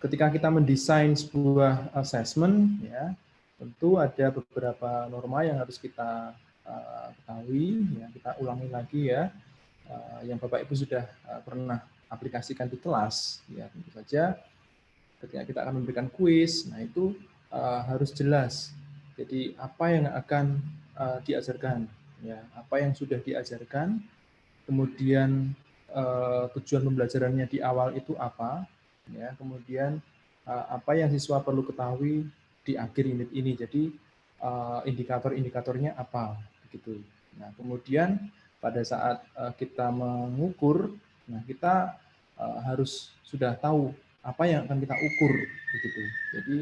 ketika kita mendesain sebuah assessment, ya, tentu ada beberapa norma yang harus kita ketahui, ya, kita ulangi lagi ya, yang Bapak Ibu sudah pernah aplikasikan di kelas, ya, tentu saja ketika kita akan memberikan kuis, nah itu harus jelas. Jadi apa yang akan diajarkan, ya, apa yang sudah diajarkan, kemudian tujuan pembelajarannya di awal itu apa, ya, kemudian apa yang siswa perlu ketahui di akhir unit ini. Jadi indikator-indikatornya apa, begitu. Nah, kemudian pada saat kita mengukur, nah kita harus sudah tahu apa yang akan kita ukur, begitu. Jadi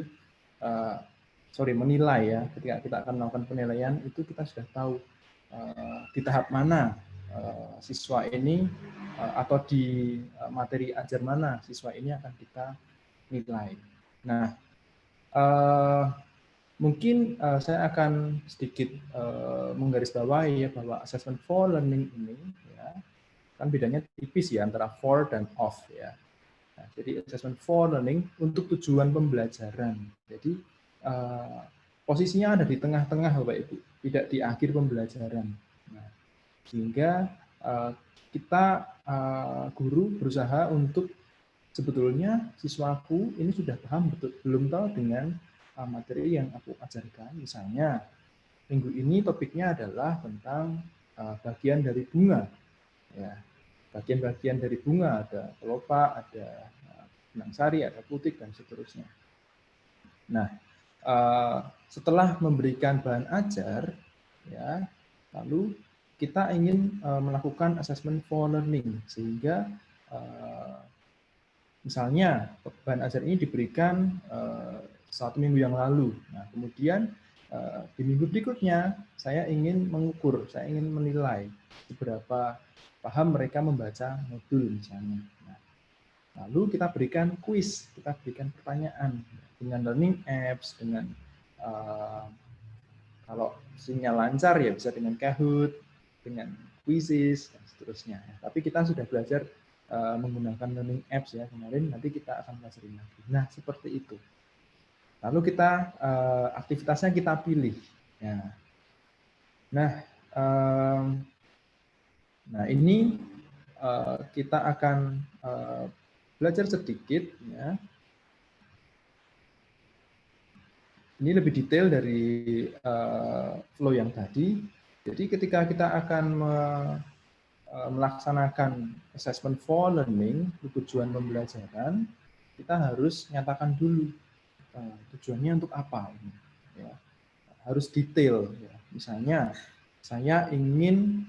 menilai ya, ketika kita akan melakukan penilaian itu kita sudah tahu di tahap mana siswa ini atau di materi ajar mana siswa ini akan kita nilai. Nah, mungkin saya akan sedikit menggarisbawahi ya bahwa assessment for learning ini ya, kan bedanya tipis ya antara for dan of ya. Nah, jadi assessment for learning untuk tujuan pembelajaran. Jadi posisinya ada di tengah-tengah Bapak Ibu, tidak di akhir pembelajaran. Nah, sehingga kita guru berusaha untuk sebetulnya siswaku ini sudah paham betul belum tahu dengan materi yang aku ajarkan. Misalnya minggu ini topiknya adalah tentang bagian dari bunga, ya, bagian-bagian dari bunga, ada kelopak, ada benang sari, ada putik dan seterusnya. Nah, setelah memberikan bahan ajar, ya, lalu kita ingin melakukan assessment for learning, sehingga misalnya bahan ajar ini diberikan 1 minggu yang lalu. Nah, kemudian di minggu berikutnya saya ingin mengukur, saya ingin menilai seberapa paham mereka membaca modul misalnya. Nah, lalu kita berikan kuis, kita berikan pertanyaan dengan learning apps, dengan kalau sinyal lancar ya bisa dengan Kahoot, dengan quizzes dan seterusnya. Tapi kita sudah belajar menggunakan learning apps ya kemarin, nanti kita akan pelajari lagi. Nah, seperti itu. Lalu kita aktivitasnya kita pilih. Ya. Nah ini kita akan belajar sedikit ya. Ini lebih detail dari flow yang tadi. Jadi ketika kita akan melaksanakan assessment for learning, tujuan pembelajaran, kita harus nyatakan dulu tujuannya untuk apa. Ya. Harus detail. Ya. Misalnya, saya ingin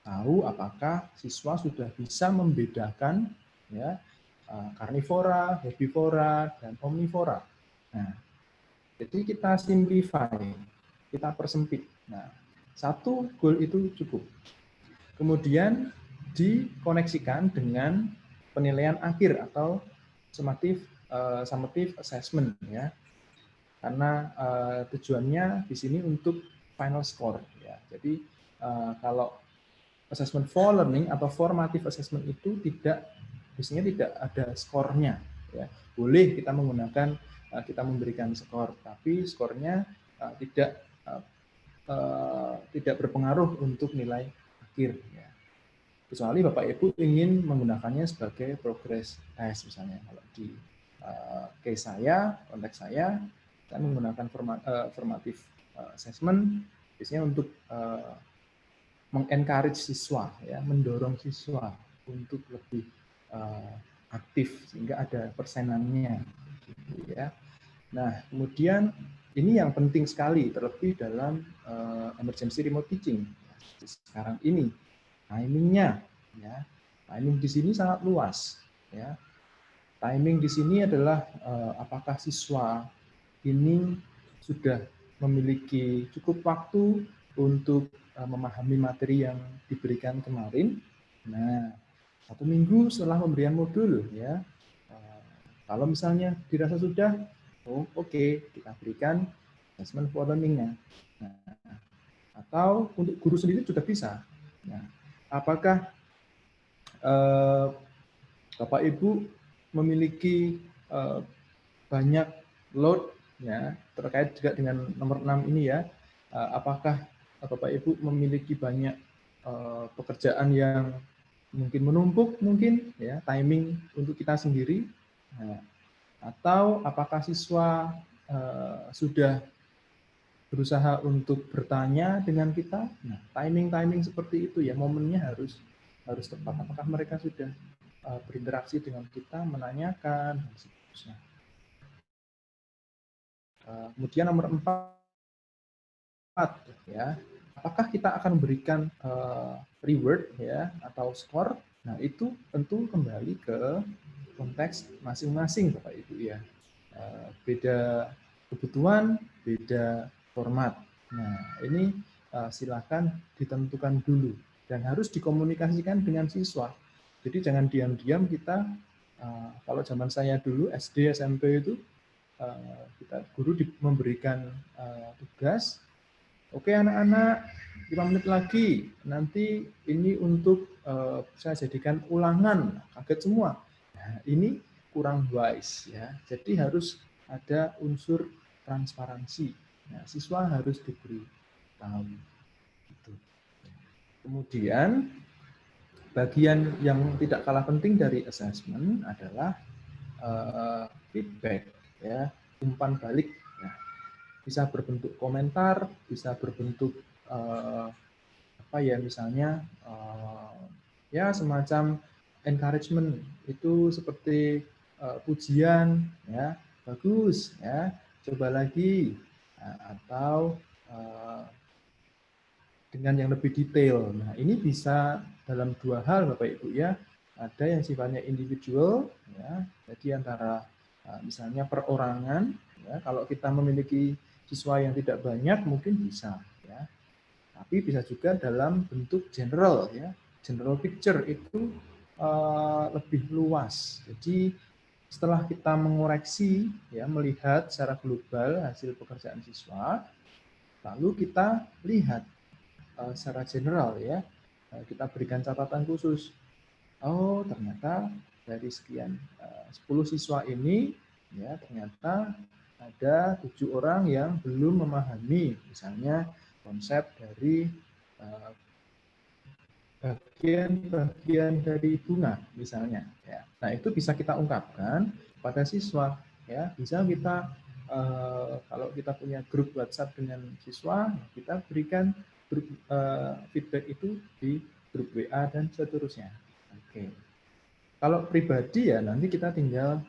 tahu apakah siswa sudah bisa membedakan ya karnivora, herbivora, dan omnivora. Nah, jadi kita simplify, kita persempit. Nah, satu goal itu cukup. Kemudian dikoneksikan dengan penilaian akhir atau summative assessment ya. Karena tujuannya di sini untuk final score ya. Jadi kalau assessment for learning atau formative assessment itu biasanya tidak ada skornya ya. Boleh kita menggunakan kita memberikan skor, tapi skornya tidak berpengaruh untuk nilai akhir ya. Kecuali Bapak Ibu ingin menggunakannya sebagai progress test misalnya. Kalau di case saya, konteks saya menggunakan formative assessment biasanya untuk mengencourage siswa ya, mendorong siswa untuk lebih aktif sehingga ada persenannya gitu ya. Nah, kemudian ini yang penting sekali terlebih dalam emergency remote teaching sekarang ini, timingnya ya. Timing di sini sangat luas ya. Timing di sini adalah apakah siswa ini sudah memiliki cukup waktu untuk memahami materi yang diberikan kemarin. Nah, 1 minggu setelah pemberian modul ya. Kalau misalnya dirasa sudah, oke, kita berikan assessment for learning-nya. Nah, atau untuk guru sendiri juga bisa. Nah, apakah Bapak Ibu memiliki banyak load ya, terkait juga dengan nomor 6 ini ya. Apakah Bapak Ibu memiliki banyak pekerjaan yang mungkin menumpuk mungkin ya, timing untuk kita sendiri. Nah, atau apakah siswa sudah berusaha untuk bertanya dengan kita? Nah, timing seperti itu ya, momennya harus tepat. Apakah mereka sudah berinteraksi dengan kita, menanyakan dan seterusnya. Kemudian nomor 4 ya, apakah kita akan memberikan reward ya atau skor? Nah, itu tentu kembali ke konteks masing-masing Bapak Ibu ya. Beda kebutuhan, beda format. Nah, ini silakan ditentukan dulu dan harus dikomunikasikan dengan siswa. Jadi jangan diam-diam kita, kalau zaman saya dulu SD, SMP itu, kita guru memberikan tugas, oke anak-anak, 5 menit lagi, nanti ini untuk saya jadikan ulangan, kaget semua. Nah, ini kurang wise ya. Jadi harus ada unsur transparansi. Nah, siswa harus diberi tahu. Gitu. Kemudian bagian yang tidak kalah penting dari assessment adalah feedback ya, umpan balik. Nah, bisa berbentuk komentar, bisa berbentuk apa ya, misalnya ya semacam encouragement, itu seperti pujian ya, bagus ya, coba lagi, atau dengan yang lebih detail. Nah, ini bisa dalam dua hal Bapak Ibu ya. Ada yang sifatnya individual ya, jadi antara misalnya perorangan ya, kalau kita memiliki siswa yang tidak banyak mungkin bisa ya. Tapi bisa juga dalam bentuk general ya. General picture itu lebih luas. Jadi setelah kita mengoreksi ya, melihat secara global hasil pekerjaan siswa, lalu kita lihat secara general ya, kita berikan catatan khusus. Oh, ternyata dari sekian 10 siswa ini ya, ternyata ada 7 orang yang belum memahami misalnya konsep dari bagian dari bunga misalnya ya. Nah, itu bisa kita ungkapkan pada siswa ya. Bisa kita kalau kita punya grup WhatsApp dengan siswa, kita berikan grup feedback itu di grup WA dan seterusnya. Oke. Kalau pribadi ya nanti kita tinggal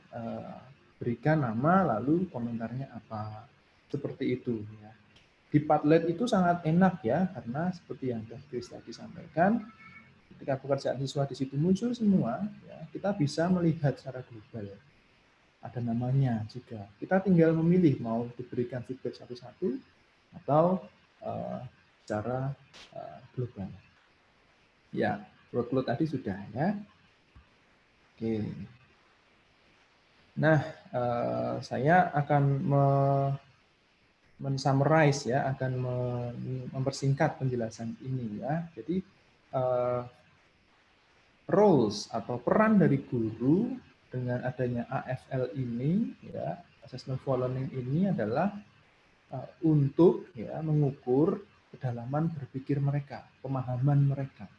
berikan nama lalu komentarnya apa. Seperti itu ya. Di Padlet itu sangat enak ya, karena seperti yang Chris tadi sampaikan, ketika pekerjaan siswa di situ muncul semua, ya, kita bisa melihat secara global. Ada namanya juga. Kita tinggal memilih mau diberikan feedback satu-satu atau secara global. Ya, workload tadi sudah ya. Oke. Nah, saya akan men-summarize ya, akan mempersingkat penjelasan ini ya. Jadi roles atau peran dari guru dengan adanya AFL ini ya, assessment for learning ini adalah untuk ya mengukur kedalaman berpikir mereka, pemahaman mereka.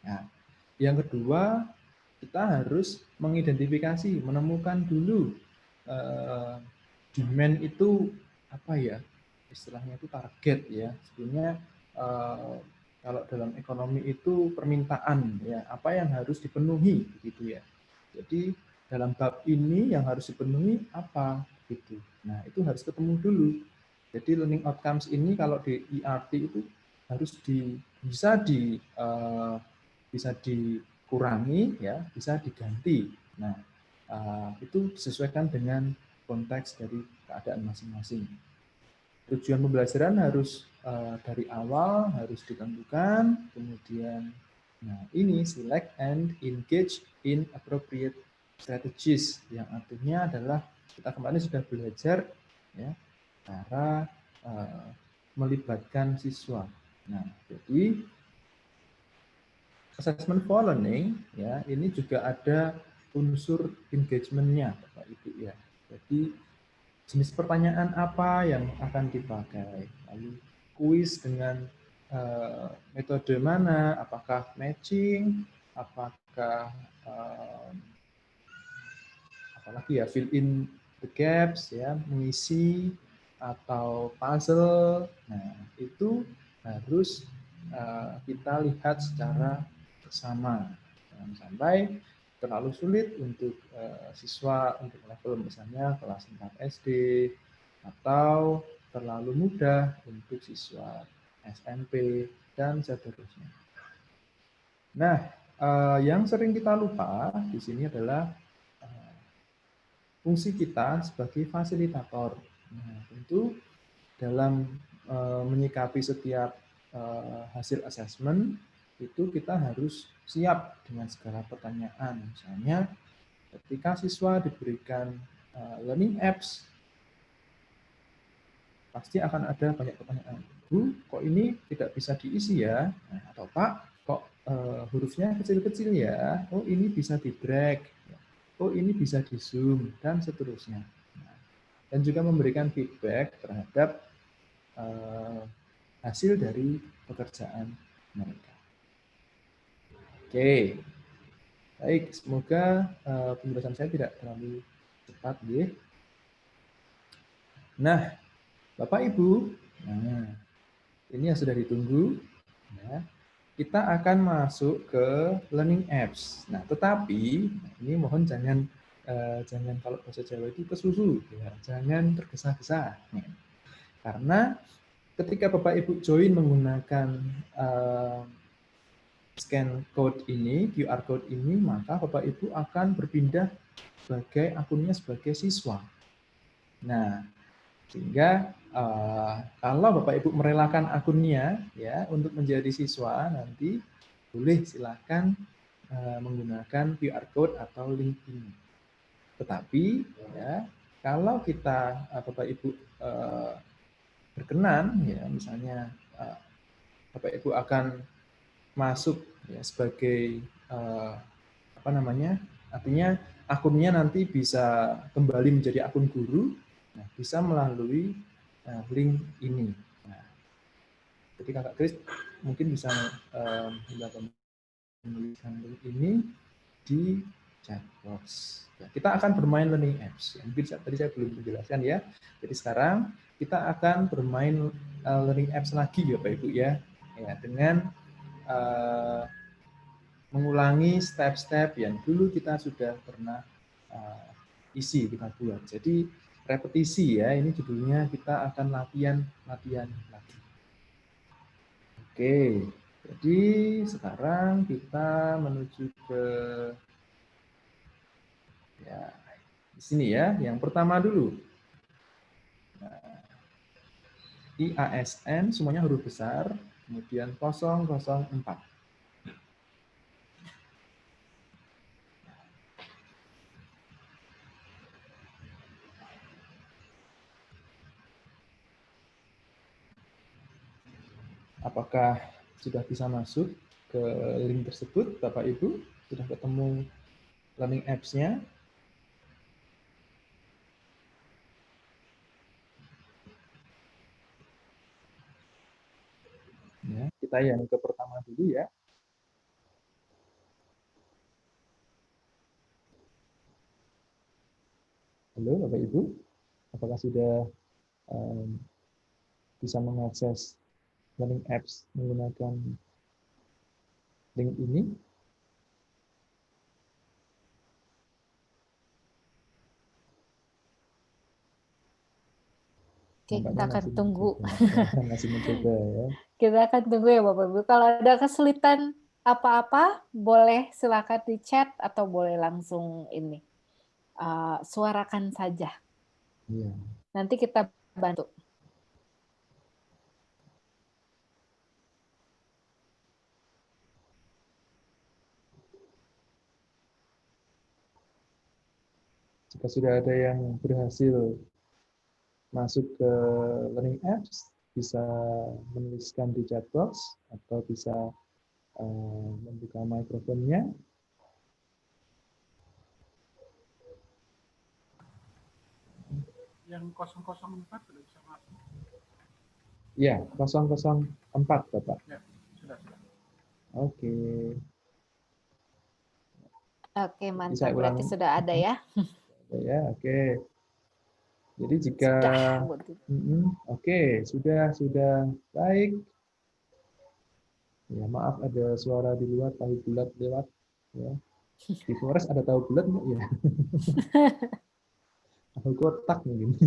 Ya. Yang kedua, kita harus mengidentifikasi, menemukan dulu demand itu apa ya, istilahnya itu target ya. Sebenarnya kalau dalam ekonomi itu permintaan ya, apa yang harus dipenuhi gitu ya. Jadi dalam bab ini yang harus dipenuhi apa gitu. Nah, itu harus ketemu dulu. Jadi learning outcomes ini kalau di ERT itu harus bisa dikurangi ya, bisa diganti. Nah, itu disesuaikan dengan konteks dari keadaan masing-masing. Tujuan pembelajaran harus dari awal harus ditentukan, kemudian nah ini select and engage in appropriate strategies, yang artinya adalah kita kemarin sudah belajar ya cara melibatkan siswa. Nah, jadi assessment for learning ya ini juga ada unsur engagement-nya, Bapak Ibu ya. Jadi jenis pertanyaan apa yang akan dipakai, lalu kuis dengan metode mana, apakah matching, apakah apalagi ya fill in the gaps ya, mengisi atau puzzle. Nah, itu harus kita lihat secara bersama. Jangan sampai terlalu sulit untuk siswa untuk level misalnya kelas 4 SD atau terlalu mudah untuk siswa SMP dan seterusnya. Nah, yang sering kita lupa di sini adalah fungsi kita sebagai fasilitator. Nah, tentu dalam menyikapi setiap hasil asesmen itu kita harus siap dengan segala pertanyaan. Misalnya ketika siswa diberikan learning apps, pasti akan ada banyak pertanyaan. Bu, kok ini tidak bisa diisi ya? Nah, atau Pak, kok hurufnya kecil-kecil ya? Oh, ini bisa di drag. Oh, ini bisa di zoom dan seterusnya. Nah, dan juga memberikan feedback terhadap hasil dari pekerjaan mereka. Oke, baik. Semoga penjelasan saya tidak terlalu cepat, ya. Nah, Bapak Ibu, nah ini yang sudah ditunggu. Ya, kita akan masuk ke learning apps. Nah, tetapi ini mohon jangan kalau bahasa Jawa itu kesusu, ya. Jangan tergesa-gesa. Ya. Karena ketika Bapak Ibu join menggunakan scan code ini, QR code ini, maka Bapak Ibu akan berpindah sebagai akunnya sebagai siswa. Nah, sehingga kalau Bapak Ibu merelakan akunnya ya untuk menjadi siswa, nanti boleh silakan menggunakan QR code atau link ini. Tetapi ya kalau kita Bapak Ibu berkenan ya misalnya Bapak Ibu akan masuk ya sebagai apa namanya? Artinya akunnya nanti bisa kembali menjadi akun guru, nah, bisa melalui link ini. Nah, jadi Kakak Kris mungkin bisa menuliskan link ini di chat box. Ya, kita akan bermain learning apps. Mungkin tadi saya belum menjelaskan ya. Jadi sekarang kita akan bermain learning apps lagi ya Pak Ibu ya. Ya dengan mengulangi step-step yang dulu kita sudah pernah isi, kita buat. Jadi repetisi ya, ini judulnya kita akan latihan lagi. Oke, jadi sekarang kita menuju ke ya di sini ya. Yang pertama dulu, nah, IASN semuanya huruf besar, kemudian 004. Apakah sudah bisa masuk ke link tersebut, Bapak Ibu? Sudah ketemu learning apps-nya? Ya, kita yang ke pertama dulu ya. Halo Bapak Ibu, apakah sudah bisa mengakses learning apps menggunakan link ini? Oke, kita akan tunggu. Masih mencoba ya. Kita akan tunggu ya Bapak Ibu. Kalau ada kesulitan apa-apa, boleh silakan di chat atau boleh langsung ini suarakan saja. Iya. Nanti kita bantu. Jika sudah ada yang berhasil masuk ke learning apps, bisa menuliskan di chat box atau bisa membuka mikrofonnya. yang 004 sudah bisa masuk. Ya, 004 Bapak. Ya, sudah. Oke, Jadi mantap. saya ulang. Berarti sudah ada ya? Ya, oke. Jadi jika Sudah. oke, sudah baik. Ya, maaf ada suara di luar, tahu bulat lewat. Ya. Di Flores ada tahu bulat nggak ya? Tahu kotak mungkin.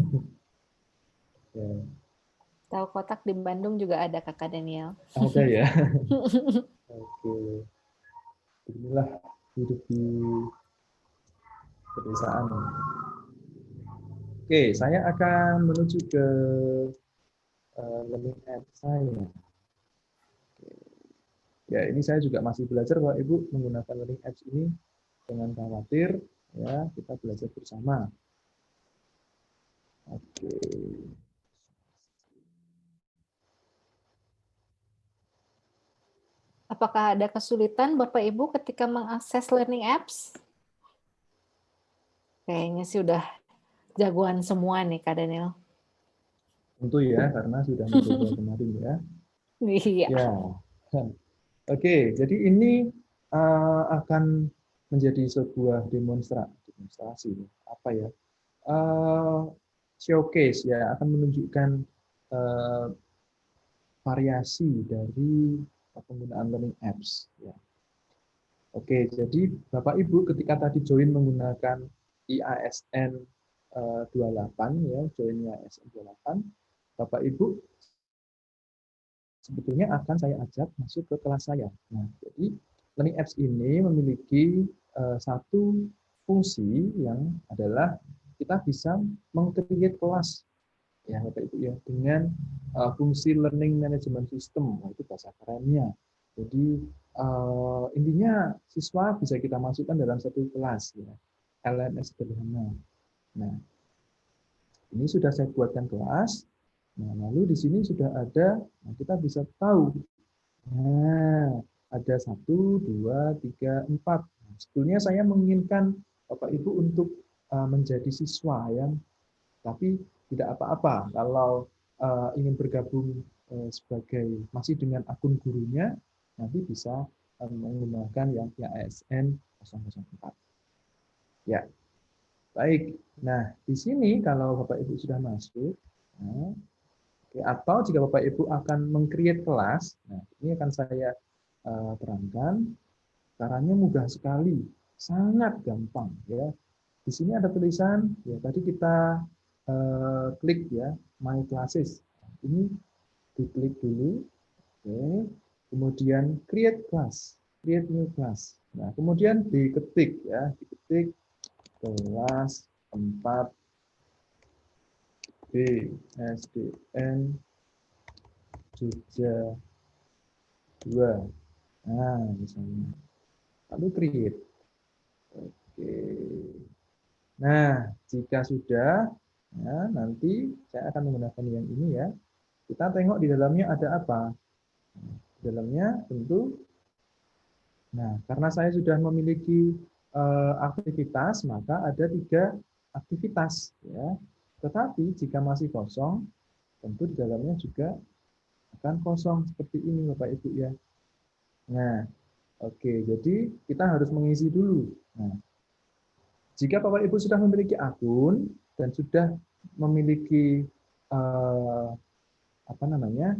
Ya, Tahu kotak di Bandung juga ada Kakak Daniel. ada ya. Oke. Inilah hidup di pedesaan. Oke, saya akan menuju ke learning app saya. Ya, ini saya juga masih belajar Bapak Ibu menggunakan learning apps ini. Jangan khawatir, ya kita belajar bersama. Oke. Apakah ada kesulitan Bapak Ibu ketika mengakses learning apps? Kayaknya sih udah jagoan semua nih Kak Daniel. Tentu ya, karena sudah mencoba kemarin ya. Iya. Ya. Oke, jadi ini akan menjadi sebuah demonstrasi. Apa ya? Showcase ya, akan menunjukkan variasi dari penggunaan learning apps. Ya. Oke, jadi Bapak Ibu ketika tadi join menggunakan IASN 28 ya, join IASN 28, Bapak Ibu sebetulnya akan saya ajak masuk ke kelas saya. Nah, jadi learning apps ini memiliki satu fungsi yang adalah kita bisa meng-create kelas ya Bapak Ibu ya dengan fungsi learning management system. Nah, itu bahasa kerennya. Jadi intinya siswa bisa kita masukkan dalam satu kelas ya. LMS sederhana. Nah, ini sudah saya buatkan kelas. Nah, lalu di sini sudah ada, nah kita bisa tahu. Nah, ada 1, 2, 3, 4. Nah, sebetulnya saya menginginkan Bapak Ibu untuk menjadi siswa ya, tapi tidak apa-apa kalau ingin bergabung sebagai masih dengan akun gurunya, nanti bisa menggunakan yang ASN 004. Ya, baik. Nah, di sini kalau Bapak Ibu sudah masuk, nah, atau jika Bapak Ibu akan meng-create kelas, nah ini akan saya terangkan. Caranya mudah sekali, sangat gampang ya. Di sini ada tulisan, ya tadi kita klik ya, My Classes. Ini diklik dulu, oke. Kemudian create class, create new class. Nah, kemudian diketik ya, diketik kelas 4 BSDN Jogja 2. Nah, misalnya. Lalu create. Oke. Nah, jika sudah, ya, nanti saya akan menggunakan yang ini ya. Kita tengok di dalamnya ada apa. Di dalamnya tentu, nah karena saya sudah memiliki aktivitas, maka ada 3 aktivitas. Ya. Tetapi jika masih kosong, tentu di dalamnya juga akan kosong seperti ini Bapak Ibu ya. Nah, oke, jadi kita harus mengisi dulu. Nah, jika Bapak Ibu sudah memiliki akun dan sudah memiliki apa namanya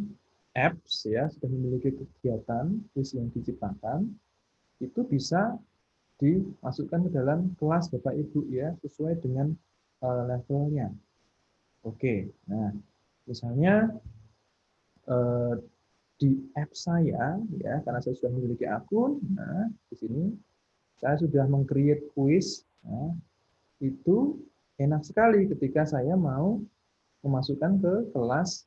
apps ya, sudah memiliki kegiatan quiz yang diciptakan, itu bisa dimasukkan ke dalam kelas Bapak Ibu ya, sesuai dengan levelnya. Oke, nah misalnya di app saya ya, karena saya sudah memiliki akun, nah di sini saya sudah meng-create quiz. Nah, itu enak sekali ketika saya mau memasukkan ke kelas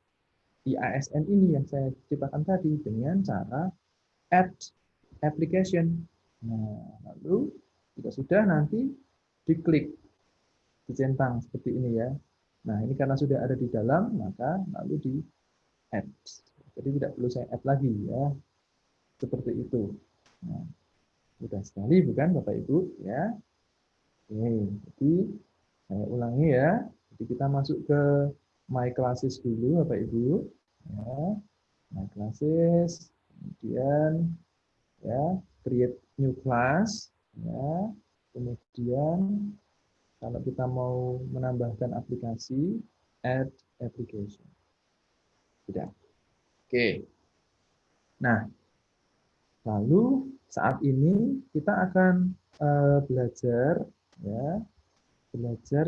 IASN ini yang saya ciptakan tadi dengan cara add application. Nah, lalu jika sudah nanti diklik, dicentang seperti ini ya. Nah, ini karena sudah ada di dalam, maka lalu di add. Jadi tidak perlu saya add lagi ya. Seperti itu. Nah, mudah sekali bukan Bapak Ibu ya. Oke, jadi saya ulangi ya. Jadi kita masuk ke My Classes dulu, Bapak Ibu. Ya, My Classes, kemudian ya create new class, ya. Kemudian kalau kita mau menambahkan aplikasi, add application. Sudah. Oke. Nah, lalu saat ini kita akan belajar, ya, mencoba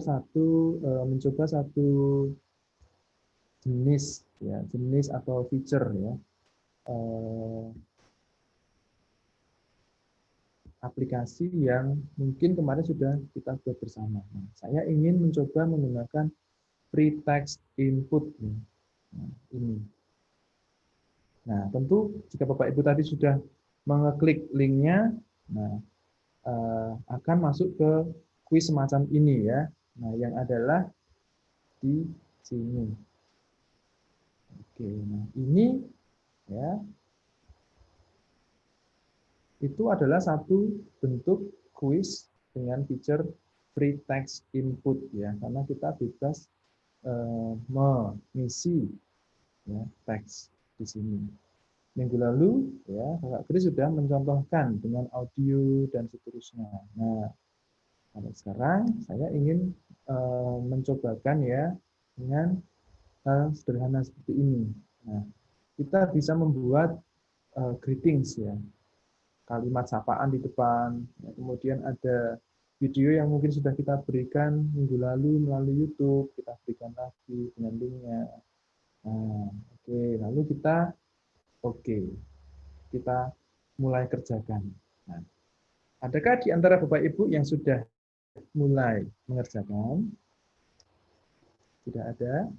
satu jenis, ya, jenis atau feature, ya, aplikasi yang mungkin kemarin sudah kita buat bersama. Nah, saya ingin mencoba menggunakan free text input. Nah, ini. Nah, tentu jika Bapak Ibu tadi sudah mengeklik linknya, nah, akan masuk ke kuis semacam ini, ya. Nah, yang adalah di sini. Oke, nah ini, ya, itu adalah satu bentuk kuis dengan feature free text input, ya, karena kita bebas mengisi, ya, teks di sini. Minggu lalu, ya, Kakak Kris sudah mencontohkan dengan audio dan seterusnya. Nah, kalau sekarang saya ingin mencobakan, ya, dengan hal sederhana seperti ini. Nah, kita bisa membuat greetings, ya, kalimat sapaan di depan, ya, kemudian ada video yang mungkin sudah kita berikan minggu lalu melalui YouTube, kita berikan lagi dengan linknya. Nah, oke, lalu kita mulai kerjakan. Nah, adakah di antara Bapak Ibu yang sudah mulai mengerjakan? Tidak ada?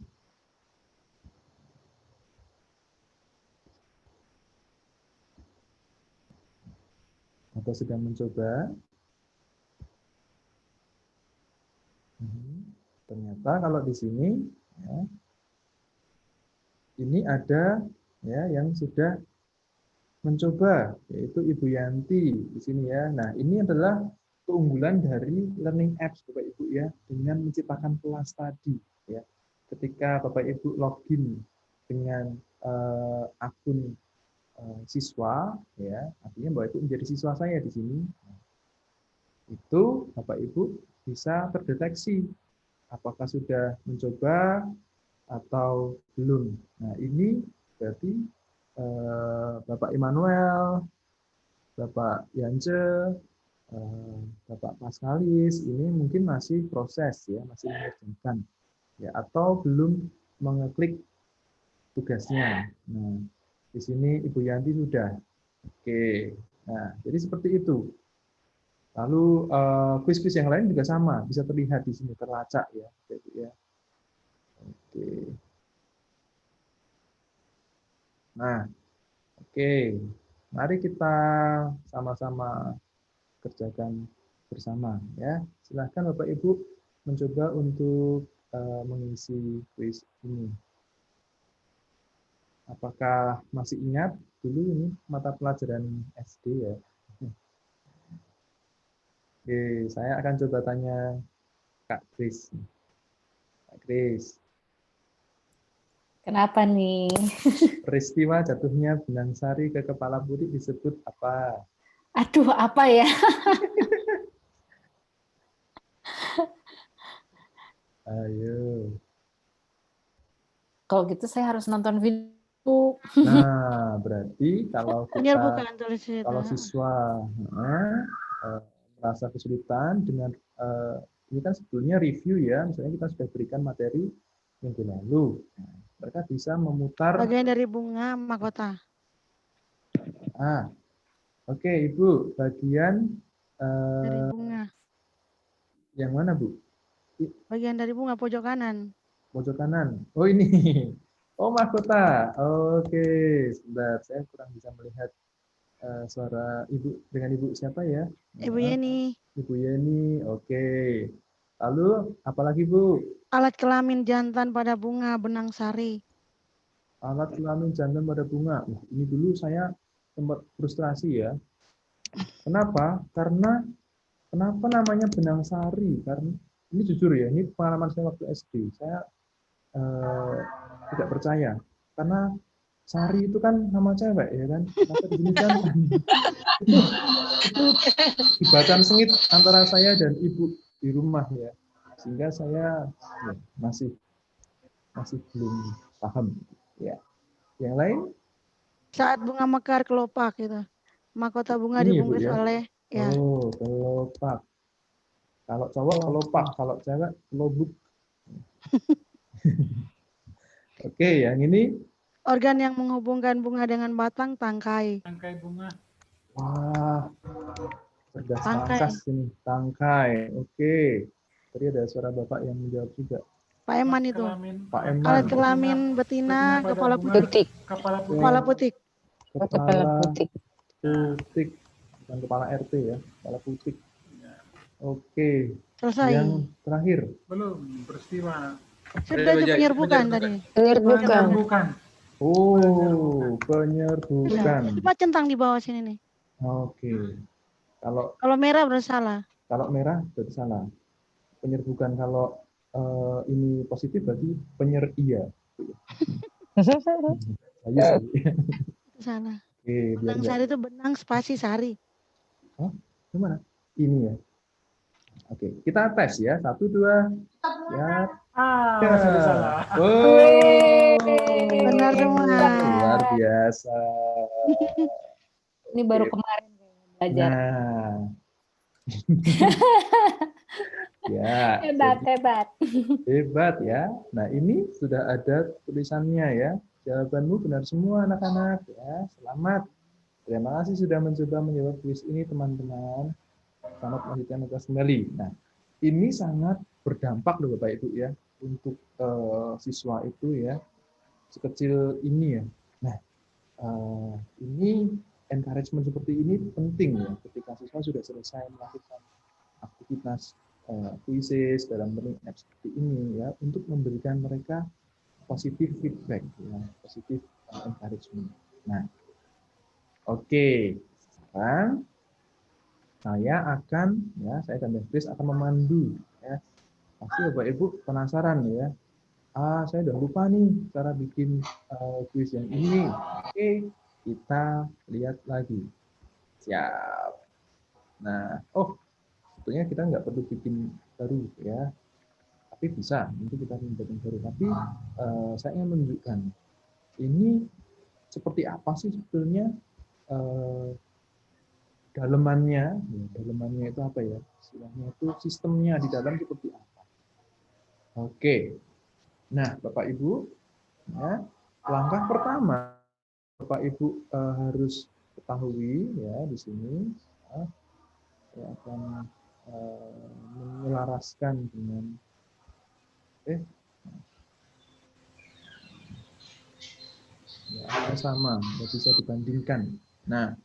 Atau sedang mencoba? Ternyata kalau di sini, ya, ini ada, ya, yang sudah mencoba, yaitu Ibu Yanti di sini, ya. Nah, ini adalah keunggulan dari learning apps, Bapak Ibu, ya, dengan menciptakan kelas tadi, ya. Ketika Bapak Ibu login dengan akun siswa, ya, artinya Bapak Ibu menjadi siswa saya di sini, itu Bapak Ibu bisa terdeteksi apakah sudah mencoba atau belum. Nah, ini berarti Bapak Immanuel, Bapak Yance, Bapak Paskalis ini mungkin masih proses, ya, masih mengerjakan, ya, atau belum mengeklik tugasnya. Nah, di sini Ibu Yanti sudah. Oke. Nah, jadi seperti itu. Lalu kuis-kuis yang lain juga sama, bisa terlihat di sini, terlacak, ya. Ya. Oke. Nah, oke. Mari kita sama-sama kerjakan bersama, ya. Silahkan Bapak Ibu mencoba untuk mengisi kuis ini. Apakah masih ingat dulu ini mata pelajaran SD, ya? Oke, saya akan coba tanya Kak Kris. Kak Kris, Kenapa nih? peristiwa jatuhnya benang sari ke kepala Budi disebut apa? Aduh, apa ya? Ayo. Kalau gitu saya harus nonton video. Nah, berarti kalau Biar kita, bukan tulis kalau siswa merasa kesulitan dengan ini kan sebetulnya review, ya, misalnya kita sudah berikan materi minggu lalu, nah, mereka bisa memutar. bagian dari bunga mahkota. Oke, Ibu, bagian Dari bunga. yang mana, Bu? Bagian dari bunga pojok kanan. Pojok kanan. Oh, ini. Oh, mahkota. Oke, sebentar, saya kurang bisa melihat suara Ibu. Dengan Ibu siapa, ya? Ibu Yeni. Ibu Yeni. Oke. Lalu apalagi, Bu? Alat kelamin jantan pada bunga benang sari. Alat kelamin jantan pada bunga. Ini dulu saya sempat frustrasi, ya. Kenapa? Kenapa namanya benang sari? Karena ini jujur ya, ini pengalaman saya waktu SD. Saya tidak percaya karena Sari itu kan nama cewek ya kan, kenapa di sini jantan? itu dibacaan sengit antara saya dan ibu di rumah ya, sehingga saya ya, masih belum paham ya. Yang lain Saat bunga mekar kelopak gitu. Mahkota bunga ini ibu dibungkus ya. oleh ya. Oh, kelopak. Kalau cowok kelopak, kalau cewek kelobuk. Oke, yang ini Organ yang menghubungkan bunga dengan batang, tangkai. Tangkai bunga. wah, cerdas Tangkai. pangkas ini, tangkai. Oke. Tadi ada suara Bapak yang menjawab juga. Pak Eman itu. Pak Eman. Alat kelamin betina, kepala putik. Kepala putik. Kepala putik. Kepala putik. Putik. Bukan kepala RT ya, kepala putik. Oke. Selesai. Yang terakhir. Belum peristiwa. Sudah itu penyerbukan tadi. Penyerbukan. Oh, penyerbukan. Coba centang di bawah sini nih. Oke. Kalau merah bersalah. Kalau merah berarti salah. Penyerbukan kalau ini positif berarti penyeria. Ayo, Salah. oke, biar Benang sari itu benang spasi sari. oh, gimana? Ini ya. Oke, kita tes ya. 1, 2. Ya. Satu salah. Oh, Benar semua. luar biasa. Ini baru kemarin belajar. Nah. Ya. Hebat. Hebat ya. Nah, ini sudah ada tulisannya ya. Jawabanmu benar semua anak-anak ya. Selamat. Terima kasih sudah mencoba menjawab kuis ini teman-teman. Selamat melanjutkan tugas kembali. Nah, ini sangat berdampak loh Bapak Ibu ya untuk siswa itu ya sekecil ini ya. Nah, ini encouragement seperti ini penting ya ketika siswa sudah selesai melakukan aktivitas kuisis dalam bentuk app seperti ini ya untuk memberikan mereka positif feedback ya, positif encouragement. Nah, oke. Sekarang saya dan Chris akan memandu ya. Pasti Bapak Ibu penasaran ya. Saya udah lupa nih cara bikin kuis yang ini. Oke, kita lihat lagi. Siap. Nah, sebetulnya kita nggak perlu bikin baru ya. Tapi bisa, nanti kita bikin baru. Tapi saya ingin menunjukkan ini seperti apa sih sebetulnya dalemannya itu apa ya? Istilahnya itu sistemnya di dalam seperti apa. Oke. Nah, Bapak Ibu, ya, langkah pertama Bapak Ibu harus ketahui ya di sini ya, saya akan menyelaraskan dengan ya, sama, tidak bisa dibandingkan. Nah,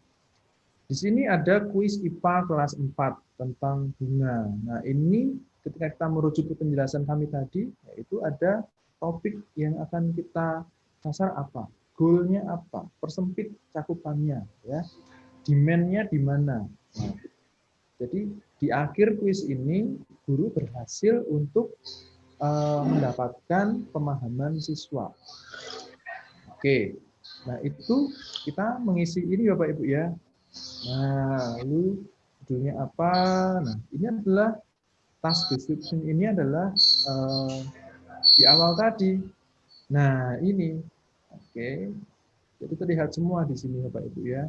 di sini ada kuis IPA kelas 4 tentang bunga. Nah, ini ketika kita merujuk ke penjelasan kami tadi, yaitu ada topik yang akan kita sasar apa, goalnya apa, persempit cakupannya, ya, demand-nya di mana. Nah, jadi di akhir kuis ini guru berhasil untuk mendapatkan pemahaman siswa. Oke, nah itu kita mengisi ini Bapak Ibu ya. Nah, lalu judulnya apa? Nah, ini adalah task description ini adalah di awal tadi. Nah, ini. Oke. Jadi terlihat semua di sini Bapak Ibu ya.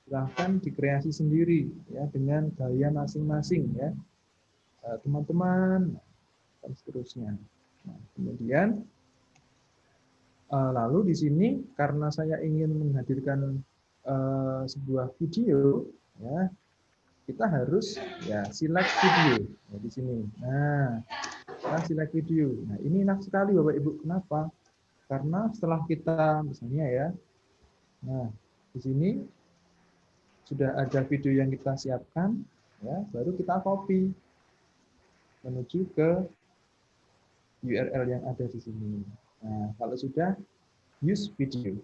Silahkan dikreasi sendiri ya dengan gaya masing-masing ya. Teman-teman dan seterusnya. Nah, kemudian lalu di sini karena saya ingin menghadirkan sebuah video ya, kita harus ya select video ya, di sini. Nah, kita select video. Nah, ini enak sekali Bapak Ibu. Kenapa? Karena setelah kita misalnya ya, nah di sini sudah ada video yang kita siapkan ya, baru kita copy menuju ke URL yang ada di sini. Nah, kalau sudah use video,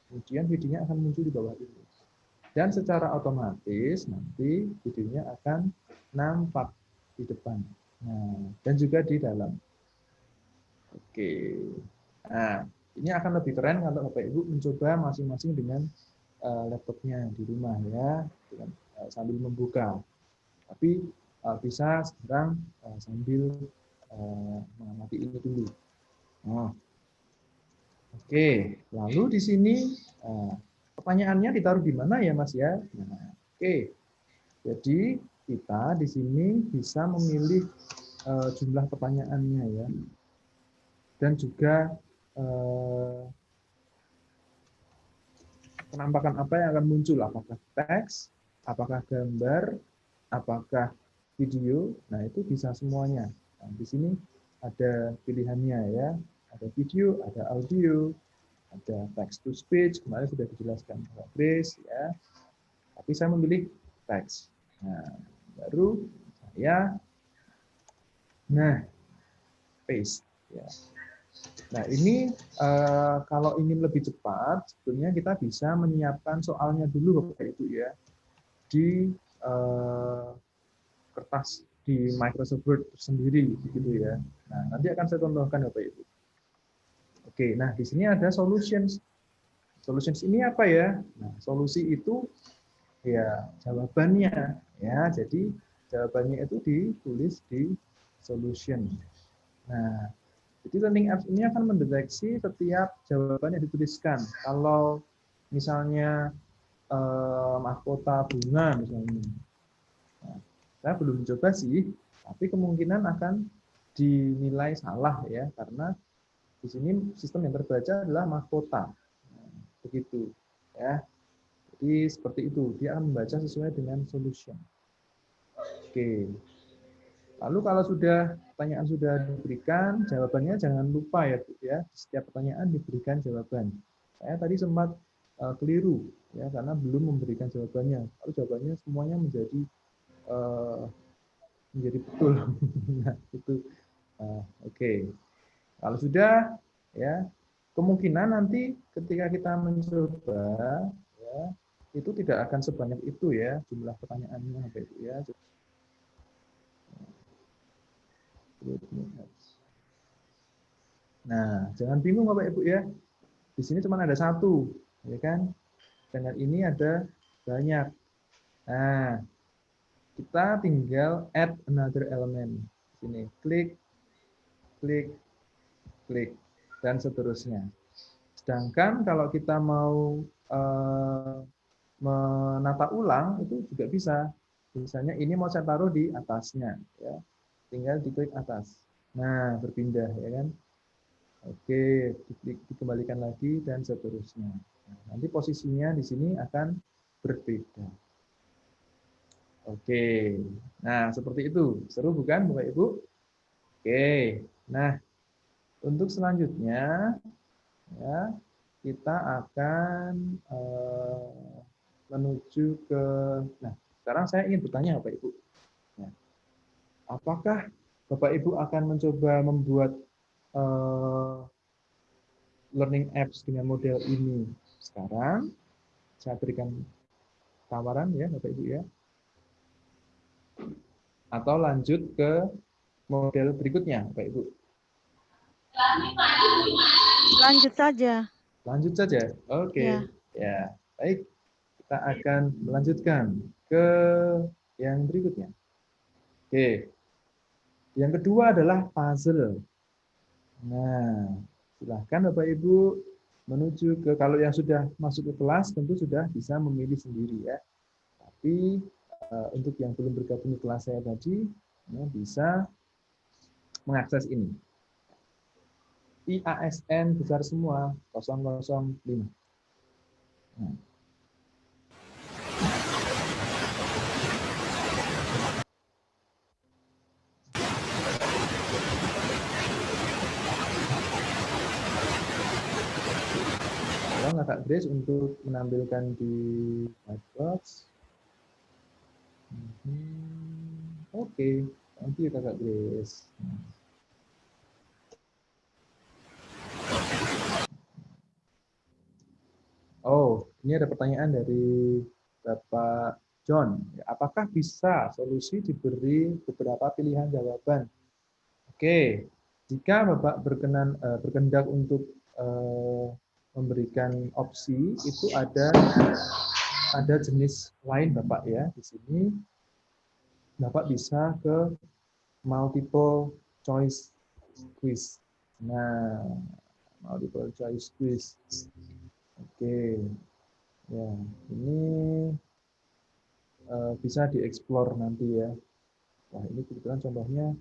kemudian videonya akan muncul di bawah ini. Dan secara otomatis nanti videonya akan nampak di depan. Nah, dan juga di dalam. Oke. Nah, ini akan lebih keren kalau Bapak Ibu mencoba masing-masing dengan laptopnya di rumah ya, dengan, sambil membuka. Tapi bisa sekarang sambil mengamati ini dulu. Nah, oke, lalu di sini pertanyaannya ditaruh di mana ya Mas ya? Nah, oke, jadi kita di sini bisa memilih jumlah pertanyaannya ya, dan juga penampakan apa yang akan muncul, apakah teks, apakah gambar, apakah video. Nah, itu bisa semuanya. Nah, di sini ada pilihannya ya, ada video, ada audio, ada text to speech, kemarin sudah dijelaskan Mbak Grace ya. Tapi saya memilih teks. Nah, baru saya paste ya. Nah, ini kalau ingin lebih cepat, sebetulnya kita bisa menyiapkan soalnya dulu Bapak Ibu ya, di kertas di Microsoft Word sendiri begitu ya. Nah, nanti akan saya contohkan Bapak Ibu. Oke, nah di sini ada solutions. Solutions ini apa ya? Nah, solusi itu ya jawabannya ya. Jadi jawabannya itu ditulis di solution. Nah, jadi learning apps ini akan mendeteksi setiap jawaban yang dituliskan. Kalau misalnya mahkota bunga misalnya. Nah, saya belum mencoba sih, tapi kemungkinan akan dinilai salah ya, karena di sini sistem yang terbaca adalah mahkota. Nah, begitu ya. Jadi seperti itu, dia akan membaca sesuai dengan solution. Oke. Lalu kalau sudah pertanyaan sudah diberikan, jawabannya jangan lupa ya, Bu ya. Setiap pertanyaan diberikan jawaban. Saya tadi sempat keliru ya, karena belum memberikan jawabannya. Lalu jawabannya semuanya menjadi betul. Nah, itu oke. Kalau sudah ya, kemungkinan nanti ketika kita mencoba ya, itu tidak akan sebanyak itu ya jumlah pertanyaannya Bapak Ibu ya. Nah, jangan bingung Bapak Ibu ya. Di sini cuma ada satu, ya kan? Dengan ini ada banyak. Nah, kita tinggal add another element. Sini, klik, klik, klik, dan seterusnya. Sedangkan kalau kita mau menata ulang, itu juga bisa. Misalnya ini mau saya taruh di atasnya, ya. Tinggal diklik atas. Nah, berpindah, ya kan? Oke, dikembalikan lagi dan seterusnya. Nah, nanti posisinya di sini akan berbeda. Oke, nah seperti itu. Seru bukan Bapak Ibu? Oke, nah untuk selanjutnya ya kita akan menuju ke. Nah, sekarang saya ingin bertanya Bapak Ibu. Ya, apakah Bapak Ibu akan mencoba membuat learning apps dengan model ini sekarang? Saya berikan tawaran ya Bapak Ibu ya. Atau lanjut ke model berikutnya Bapak Ibu. Lanjut saja. Lanjut saja. Oke. Ya. Ya, baik. Kita akan melanjutkan ke yang berikutnya. Oke. Yang kedua adalah puzzle. Nah, silahkan Bapak Ibu menuju ke, kalau yang sudah masuk ke kelas tentu sudah bisa memilih sendiri ya. Tapi untuk yang belum bergabung di kelas saya tadi, ya, bisa mengakses ini. IASN besar semua 005. Nah. Tolong Kakak Grace untuk menampilkan di Whitebox. Oke, thank you Kakak Grace. Oh, ini ada pertanyaan dari Bapak John, apakah bisa solusi diberi beberapa pilihan jawaban? Oke, jika Bapak berkehendak untuk memberikan opsi, itu ada jenis lain Bapak ya. Di sini Bapak bisa ke multiple choice quiz. Nah, multiple choice quiz. Oke, ya ini bisa dieksplor nanti ya. Wah ini kebetulan contohnya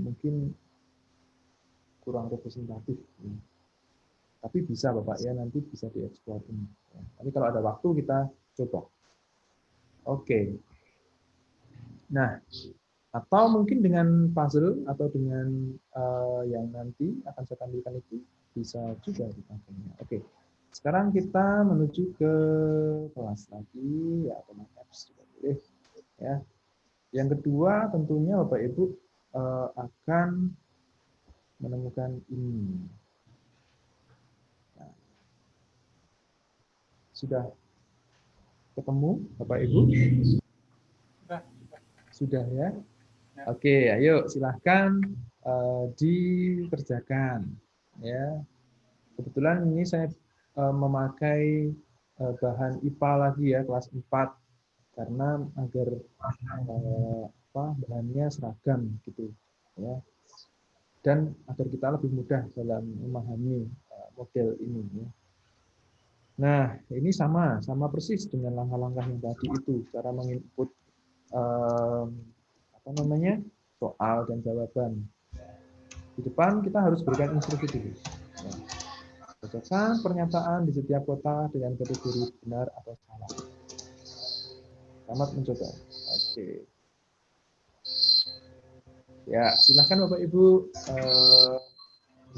mungkin kurang representatif. Ya. Tapi bisa Bapak ya, nanti bisa dieksplor ini. Ya. Tapi kalau ada waktu kita coba. Oke. Nah, atau mungkin dengan puzzle atau dengan yang nanti akan saya tampilkan itu bisa juga dipakainya. Oke. Sekarang kita menuju ke kelas lagi ya, atau apps juga boleh ya. Yang kedua tentunya Bapak Ibu akan menemukan ini. Nah, sudah ketemu Bapak Ibu? Sudah ya? Oke, ayo silahkan dikerjakan. Ya, kebetulan ini saya memakai bahan IPA lagi ya, kelas 4 karena agar bahannya seragam gitu ya, dan agar kita lebih mudah dalam memahami model ini ya. Nah, ini sama persis dengan langkah-langkah yang tadi itu, cara menginput soal dan jawaban. Di depan kita harus berikan instruksi dulu. Ya. Cocokkan pernyataan di setiap kota dengan kategori benar atau salah. Selamat mencoba. Oke. Ya, silakan Bapak Ibu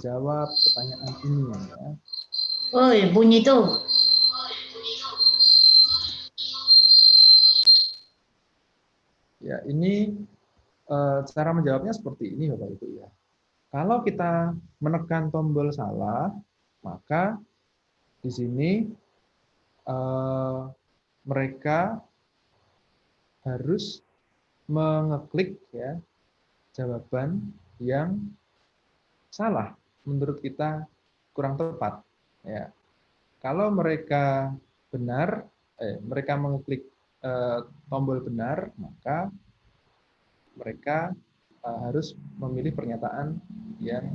jawab pertanyaan ini ya. Oi, bunyi tuh. Ya, ini cara menjawabnya seperti ini Bapak Ibu ya. Kalau kita menekan tombol salah, maka di sini mereka harus mengeklik ya jawaban yang salah menurut kita kurang tepat ya. Kalau mereka benar mereka mengeklik tombol benar, maka mereka harus memilih pernyataan yang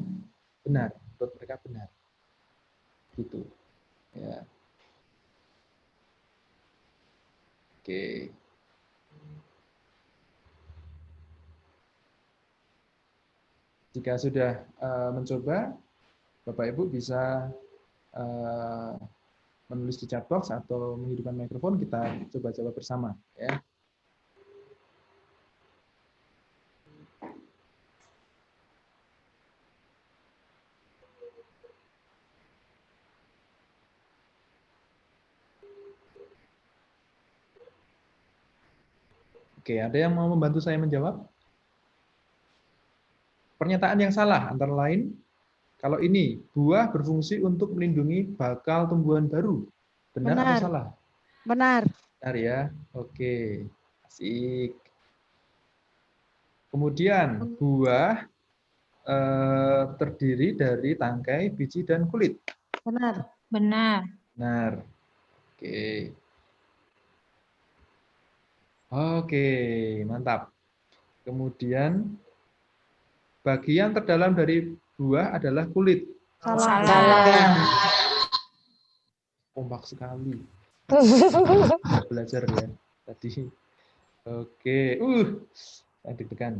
benar, menurut mereka benar gitu ya. Oke. Jika sudah mencoba, Bapak Ibu bisa menulis di chat box atau menghidupkan mikrofon, kita coba jawab bersama ya. Oke, ada yang mau membantu saya menjawab? Pernyataan yang salah antara lain, kalau ini, buah berfungsi untuk melindungi bakal tumbuhan baru. Benar atau salah? Benar. Benar ya. Oke, asik. Kemudian, buah terdiri dari tangkai, biji, dan kulit. Benar. Benar. Benar. Oke. Oke, mantap. Kemudian, bagian terdalam dari buah adalah kulit. Salah. Kompak sekali. Belajar ya tadi. Oke, saya deg-degan.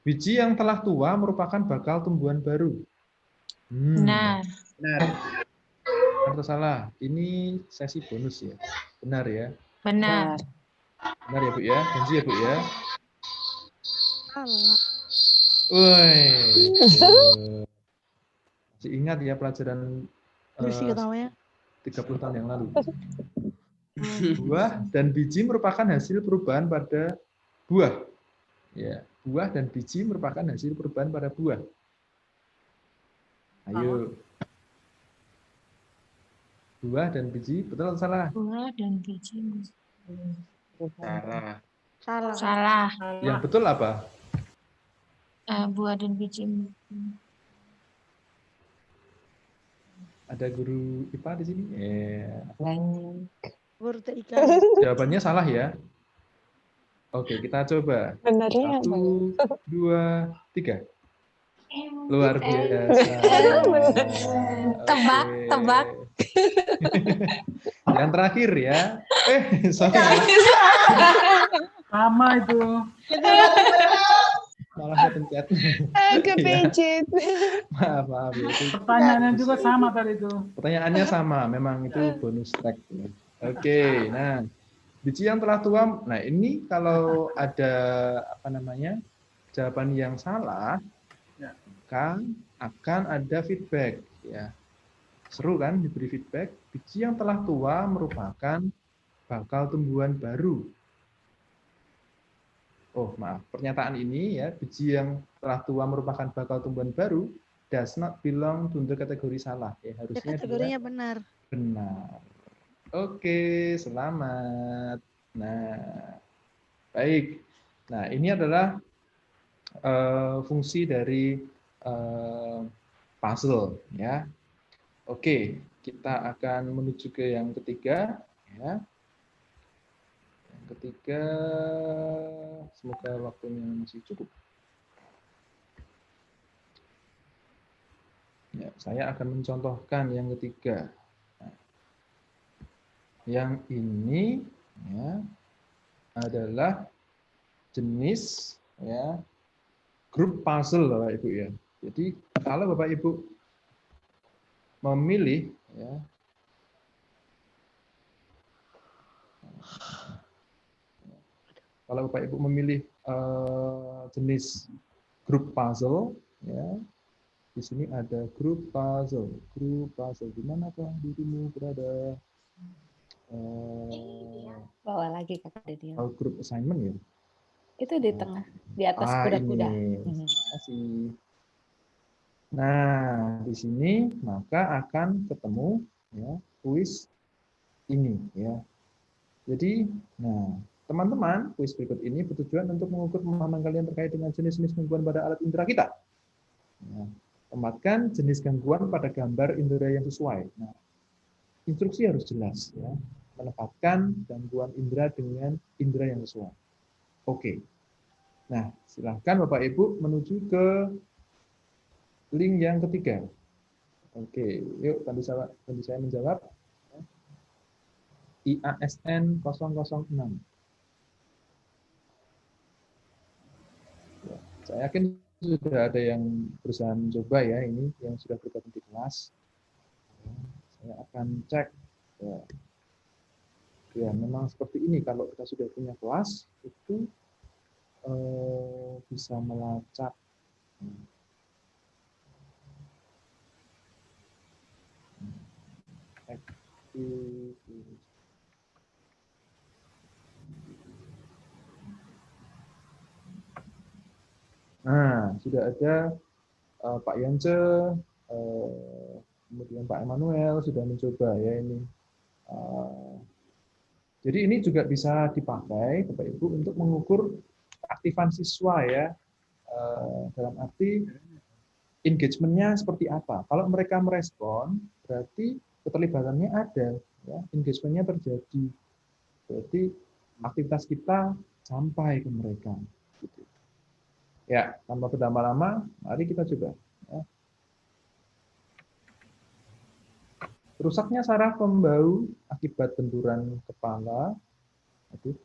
Biji yang telah tua merupakan bakal tumbuhan baru. Benar. Benar. Benar atau salah? Ini sesi bonus ya. Benar ya. Benar. Benar ya Bu ya. Janji ya Bu ya. Salah. Woi. Masih ingat ya pelajaran Bersih ketawanya. 30 tahun yang lalu. Buah dan biji merupakan hasil perubahan pada buah. Ya, buah dan biji merupakan hasil perubahan pada buah. Ayo. Buah dan biji, betul atau salah? Buah dan biji. Salah. Salah. Salah. Yang betul apa? Buah dan biji. Ada guru IPA di sini? Guru TIK. Jawabannya salah ya. Oke, kita coba. Benernya apa ya? 1, 2, 3. Luar biasa. Tebak, Oke. tebak. Yang terakhir ya. Sorry. Sama itu. Malah saya pencet. Kepicit. Maaf. Itu Pertanyaannya juga sama tadi itu. pertanyaannya sama. Memang itu bonus track. Oke, nah. Biji yang telah tua. Nah, ini kalau ada jawaban yang salah, maka akan ada feedback ya. Seru kan diberi feedback? Biji yang telah tua merupakan bakal tumbuhan baru. Oh, maaf. Pernyataan ini ya, biji yang telah tua merupakan bakal tumbuhan baru does not belong to the kategori salah. Ya, harusnya Kategorinya benar. benar. Oke, selamat. Nah, baik. Nah, ini adalah fungsi dari puzzle ya. Oke, kita akan menuju ke yang ketiga ya. Yang ketiga, semoga waktunya masih cukup. Ya, saya akan mencontohkan yang ketiga. Nah, yang ini ya adalah jenis ya grup puzzle Bapak Ibu ya. Jadi kalau Bapak Ibu memilih ya kalau Bapak Ibu memilih jenis grup puzzle ya, di sini ada grup puzzle di mana dirimu berada? Bawa lagi Kak Daniel. Grup assignment ya? Itu di tengah, di atas kuda-kuda. Terima kasih. Nah, di sini maka akan ketemu ya kuis ini ya. Jadi, nah, teman-teman, kuis berikut ini bertujuan untuk mengukur pemahaman kalian terkait dengan jenis-jenis gangguan pada alat indera kita. Nah, tempatkan jenis gangguan pada gambar indera yang sesuai. Nah, instruksi harus jelas ya. Menempatkan gangguan indera dengan indera yang sesuai. Oke. Nah, silahkan Bapak Ibu menuju ke link yang ketiga. Oke, yuk bantu saya menjawab. IASN 006. Ya, saya yakin sudah ada yang berusaha mencoba ya, ini yang sudah bergabung di kelas. Saya akan cek. Ya, memang seperti ini. Kalau kita sudah punya kelas, itu bisa melacak. Nah, sudah ada Pak Yance, kemudian Pak Emmanuel sudah mencoba ya ini. Jadi ini juga bisa dipakai Bapak Ibu untuk mengukur aktifan siswa ya, dalam arti engagement-nya seperti apa. Kalau mereka merespon, berarti keterlibatannya ada, ya, engagement-nya terjadi. Berarti aktivitas kita sampai ke mereka. Gitu. Ya, tanpa berlama-lama, mari kita coba. Ya. Rusaknya saraf pembau akibat benturan kepala. Aduh.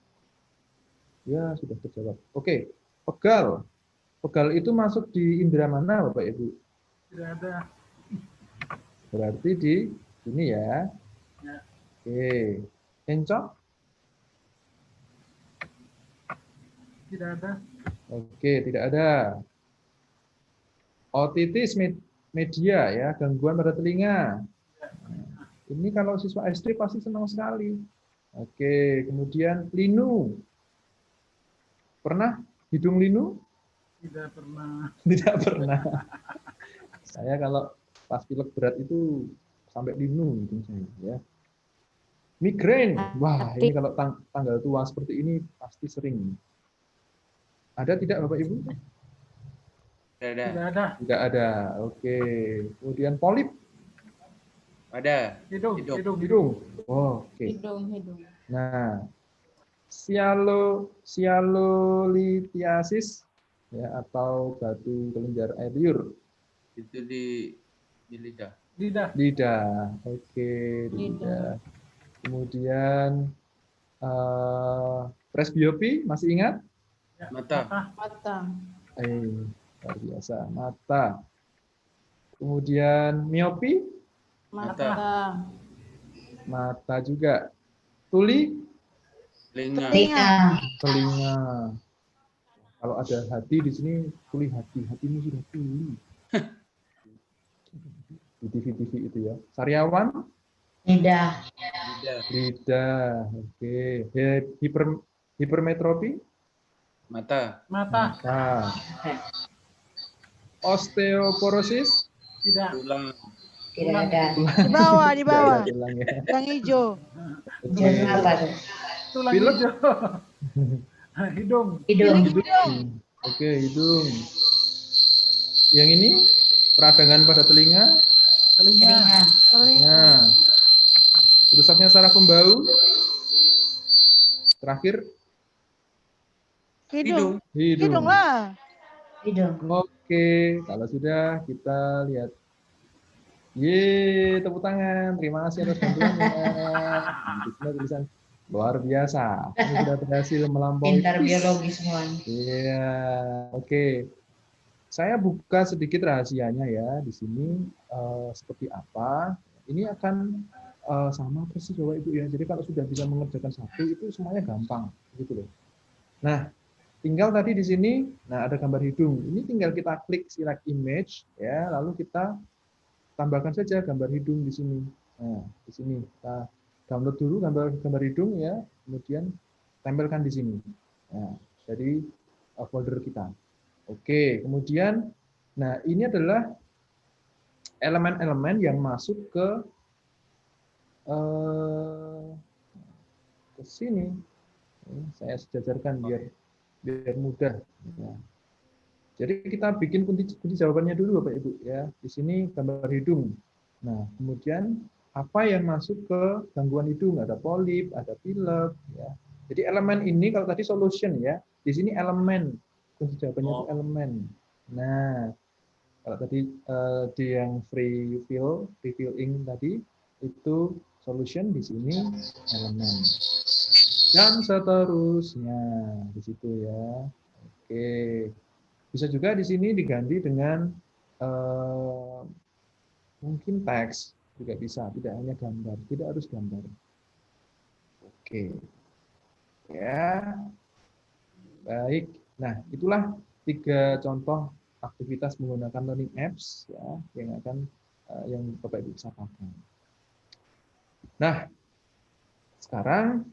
Ya, sudah terjawab. Oke, pegal. Pegal itu masuk di indera mana, Bapak Ibu? Tidak ada. Berarti di sini ya. Ya. Oke. Encok? Tidak ada. Oke, tidak ada. Otitis media ya, gangguan pada telinga. Ini kalau siswa SD pasti senang sekali. Oke, kemudian linu. Pernah hidung linu? Tidak pernah. Tidak pernah. Saya kalau pas pilek berat itu sampai linu hidung saya ya. Migrain. Wah, Hati. ini kalau tanggal tua seperti ini pasti sering. Ada tidak Bapak Ibu? Ada. Tidak ada. Tidak ada. Oke. Kemudian polip Ada. Hidung. Hidung. Hidung. hidung. Oh, oke. Hidung. Nah, sialolithiasis ya atau batu kelenjar air liur. Itu di lidah. Lidah. Lidah. Oke, lidah. Kemudian presbiopi masih ingat? Ya, Mata. Luar biasa. Mata. Kemudian miopi, Mata. mata juga. Tuli, Telinga. telinga. Kalau ada hati di sini, tuli hati. Hatimu sudah tuli. Di TV-TV itu ya. Sariawan, Lidah. lidah. Oke. Hipermetropi, Mata. Mata. mata. Osteoporosis, Tidak. Tulang. Tulang. Di bawah, di bawah. tulang ya. Yang hijau. Oke. Tulang Pilek. hijau. Hidung. Hidung. Oke, hidung. Yang ini peradangan pada telinga. Telinga. Telinga. Rusaknya saraf pembau. Terakhir Hidung. hidung. Hidung lah. Oke, kalau sudah kita lihat. Ye, tepuk tangan. Terima kasih atas bantuannya. Di sini tulisan luar biasa. Ini sudah berhasil melampaui. Pintar biologi semua. Iya, oke. Saya buka sedikit rahasianya ya di sini seperti apa. Ini akan sama persis Bapak Ibu ya. Jadi kalau sudah bisa mengerjakan satu itu semuanya gampang gitu loh. Nah, tinggal tadi di sini, nah ada gambar hidung. Ini tinggal kita klik select image ya, lalu kita tambahkan saja gambar hidung di sini. Nah, di sini kita download dulu gambar hidung ya, kemudian tempelkan di sini. Nah, jadi folder kita. Oke, kemudian, nah ini adalah elemen-elemen yang masuk ke sini. Saya sejajarkan biar mudah. Ya. Jadi kita bikin kunci jawabannya dulu Bapak Ibu ya. Di sini gambar hidung. Nah, kemudian apa yang masuk ke gangguan hidung? Ada polip, ada pilek ya. Jadi elemen ini kalau tadi solution ya, di sini elemen. Kunci jawabannya itu elemen. Nah, kalau tadi di yang free filling tadi itu solution, di sini elemen. Dan seterusnya di situ ya. Oke. Bisa juga di sini diganti dengan mungkin teks juga bisa, tidak hanya gambar, tidak harus gambar. Oke. Ya. Baik. Nah, itulah 3 contoh aktivitas menggunakan learning apps ya yang akan yang Bapak Ibu bisa pakai. Nah, sekarang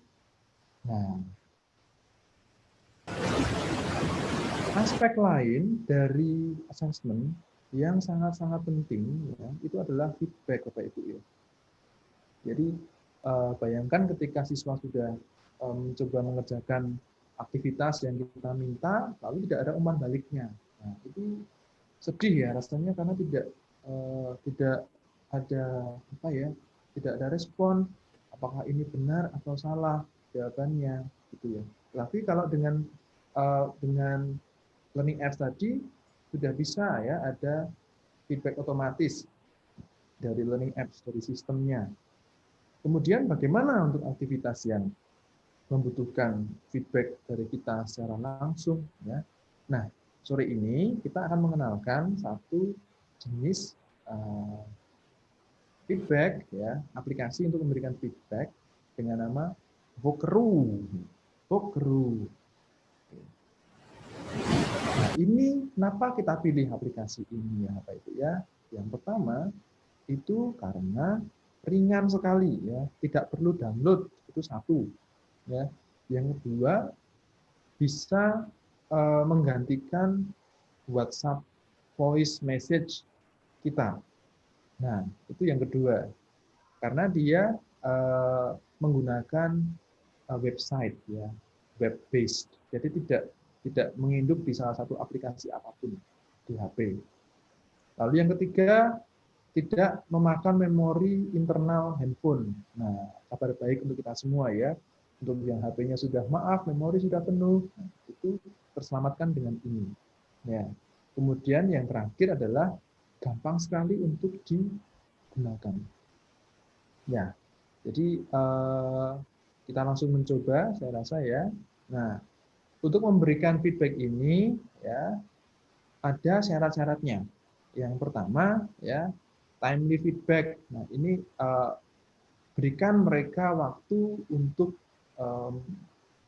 aspek lain dari assessment yang sangat-sangat penting ya, itu adalah feedback Bapak Ibu ya. Jadi bayangkan ketika siswa sudah mencoba mengerjakan aktivitas yang kita minta, lalu tidak ada umpan baliknya. Nah, itu sedih ya rasanya karena tidak ada apa ya, tidak ada respon. Apakah ini benar atau salah jawabannya, gitu ya. Tapi kalau dengan learning apps tadi sudah bisa ya ada feedback otomatis dari learning apps, dari sistemnya. Kemudian bagaimana untuk aktivitas yang membutuhkan feedback dari kita secara langsung ya. Nah, sore ini kita akan mengenalkan satu jenis feedback ya, aplikasi untuk memberikan feedback dengan nama Vokeru. Nah, ini kenapa kita pilih aplikasi ini ya Bapak Ibu ya? Yang pertama itu karena ringan sekali ya, tidak perlu download, itu satu. Ya. Yang kedua bisa menggantikan WhatsApp voice message kita. Nah, itu yang kedua. Karena dia menggunakan website ya, web based. Jadi tidak menginduk di salah satu aplikasi apapun di HP. Lalu yang ketiga, tidak memakan memori internal handphone. Nah, kabar baik untuk kita semua ya. Untuk yang HP-nya sudah maaf, memori sudah penuh, nah, itu terselamatkan dengan ini. Ya. Kemudian yang terakhir adalah gampang sekali untuk digunakan. Ya, jadi kita langsung mencoba, saya rasa ya. Nah, untuk memberikan feedback ini, ya, ada syarat-syaratnya. Yang pertama, ya, timely feedback. Nah, ini berikan mereka waktu untuk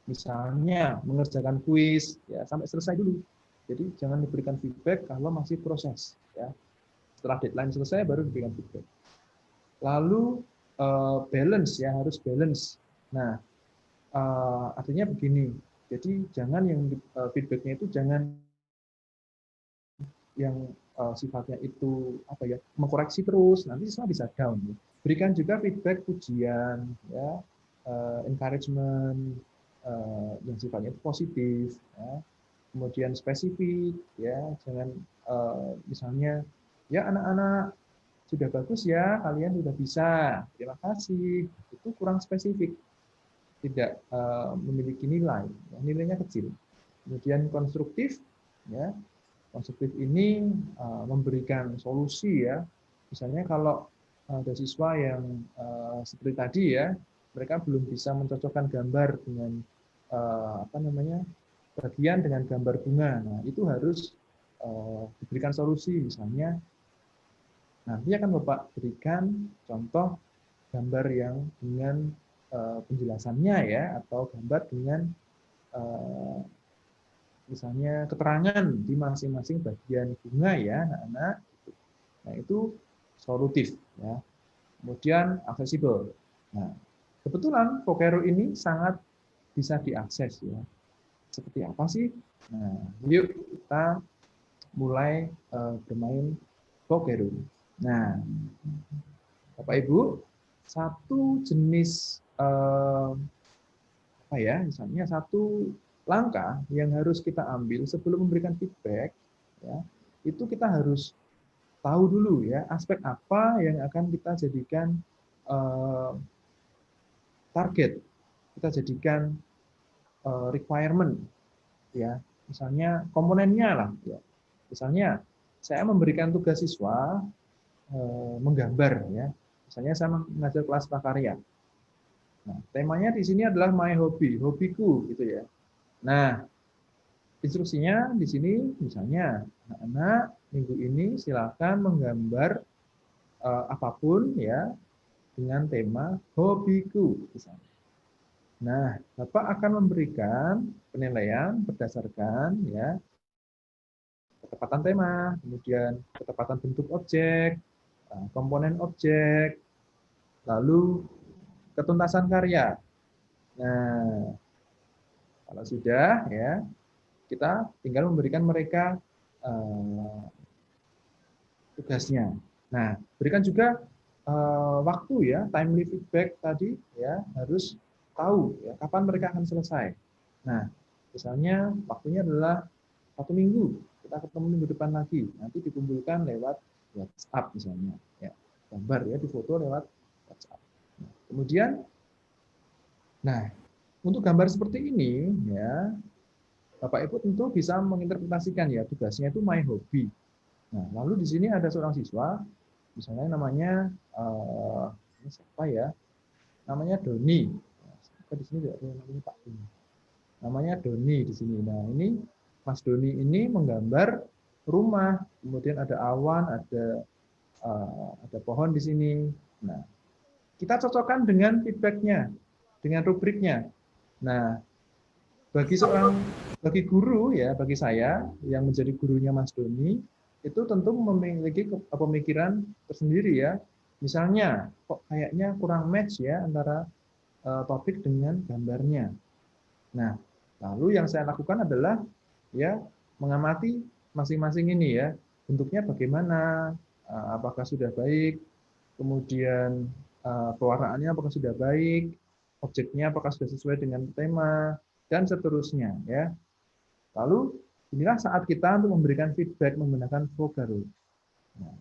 misalnya mengerjakan kuis, ya, sampai selesai dulu. Jadi jangan diberikan feedback kalau masih proses. Ya. Setelah deadline selesai, baru diberikan feedback. Lalu balance, ya, harus balance. Nah, artinya begini. Jadi jangan yang feedbacknya itu jangan yang sifatnya itu apa ya, mengkoreksi terus, nanti semua bisa down. Berikan juga feedback pujian, ya, encouragement yang sifatnya itu positif, ya. Kemudian spesifik, ya, jangan misalnya ya anak-anak sudah bagus ya, kalian sudah bisa, terima kasih, itu kurang spesifik, tidak memiliki nilai, ya, nilainya kecil. Kemudian konstruktif, ya. Konstruktif ini memberikan solusi ya. Misalnya kalau ada siswa yang seperti tadi ya, mereka belum bisa mencocokkan gambar dengan apa namanya, bagian dengan gambar bunga. Nah, itu harus diberikan solusi. Misalnya nanti akan Bapak berikan contoh gambar yang dengan penjelasannya ya, atau gambar dengan misalnya keterangan di masing-masing bagian bunga ya, anak-anak. Nah, itu solutif ya. Kemudian aksesibel. Nah, kebetulan Pokero ini sangat bisa diakses ya. Seperti apa sih? Nah, yuk kita mulai bermain Pokero. Nah, Bapak Ibu, satu jenis apa ya, misalnya satu langkah yang harus kita ambil sebelum memberikan feedback, ya, itu kita harus tahu dulu ya aspek apa yang akan kita jadikan target, kita jadikan requirement, ya, misalnya komponennya lah, ya. Misalnya saya memberikan tugas siswa menggambar, ya, misalnya saya mengajar kelas prakarya. Nah, temanya di sini adalah my hobby, hobiku, gitu ya. Nah, instruksinya di sini misalnya anak-anak minggu ini silakan menggambar apapun ya dengan tema hobiku misalnya. Nah, Bapak akan memberikan penilaian berdasarkan ya ketepatan tema, kemudian ketepatan bentuk objek, komponen objek, lalu ketuntasan karya. Nah, kalau sudah ya, kita tinggal memberikan mereka tugasnya. Nah, berikan juga waktu ya, timely feedback tadi ya, harus tahu ya kapan mereka akan selesai. Nah, misalnya waktunya adalah 1 minggu, kita ketemu minggu depan lagi, nanti dikumpulkan lewat WhatsApp misalnya, ya, gambar ya, difoto lewat WhatsApp. Nah, kemudian, nah, untuk gambar seperti ini ya, Bapak Ibu tentu bisa menginterpretasikan ya tugasnya itu my hobby. Nah, lalu di sini ada seorang siswa, misalnya namanya ini siapa ya? Namanya Doni. Di sini juga ada namanya Pak Doni. Namanya Doni di sini. Nah, ini Mas Doni ini menggambar rumah, kemudian ada awan, ada pohon di sini. Nah, kita cocokkan dengan feedbacknya, dengan rubriknya. Nah, bagi guru ya, bagi saya yang menjadi gurunya Mas Doni, itu tentu memiliki pemikiran tersendiri ya. Misalnya, kok kayaknya kurang match ya antara topik dengan gambarnya. Nah, lalu yang saya lakukan adalah ya mengamati masing-masing ini ya, bentuknya bagaimana, apakah sudah baik, kemudian pewarnaannya apakah sudah baik, objeknya apakah sudah sesuai dengan tema, dan seterusnya. Ya. Lalu inilah saat kita untuk memberikan feedback menggunakan Vocaro. Nah,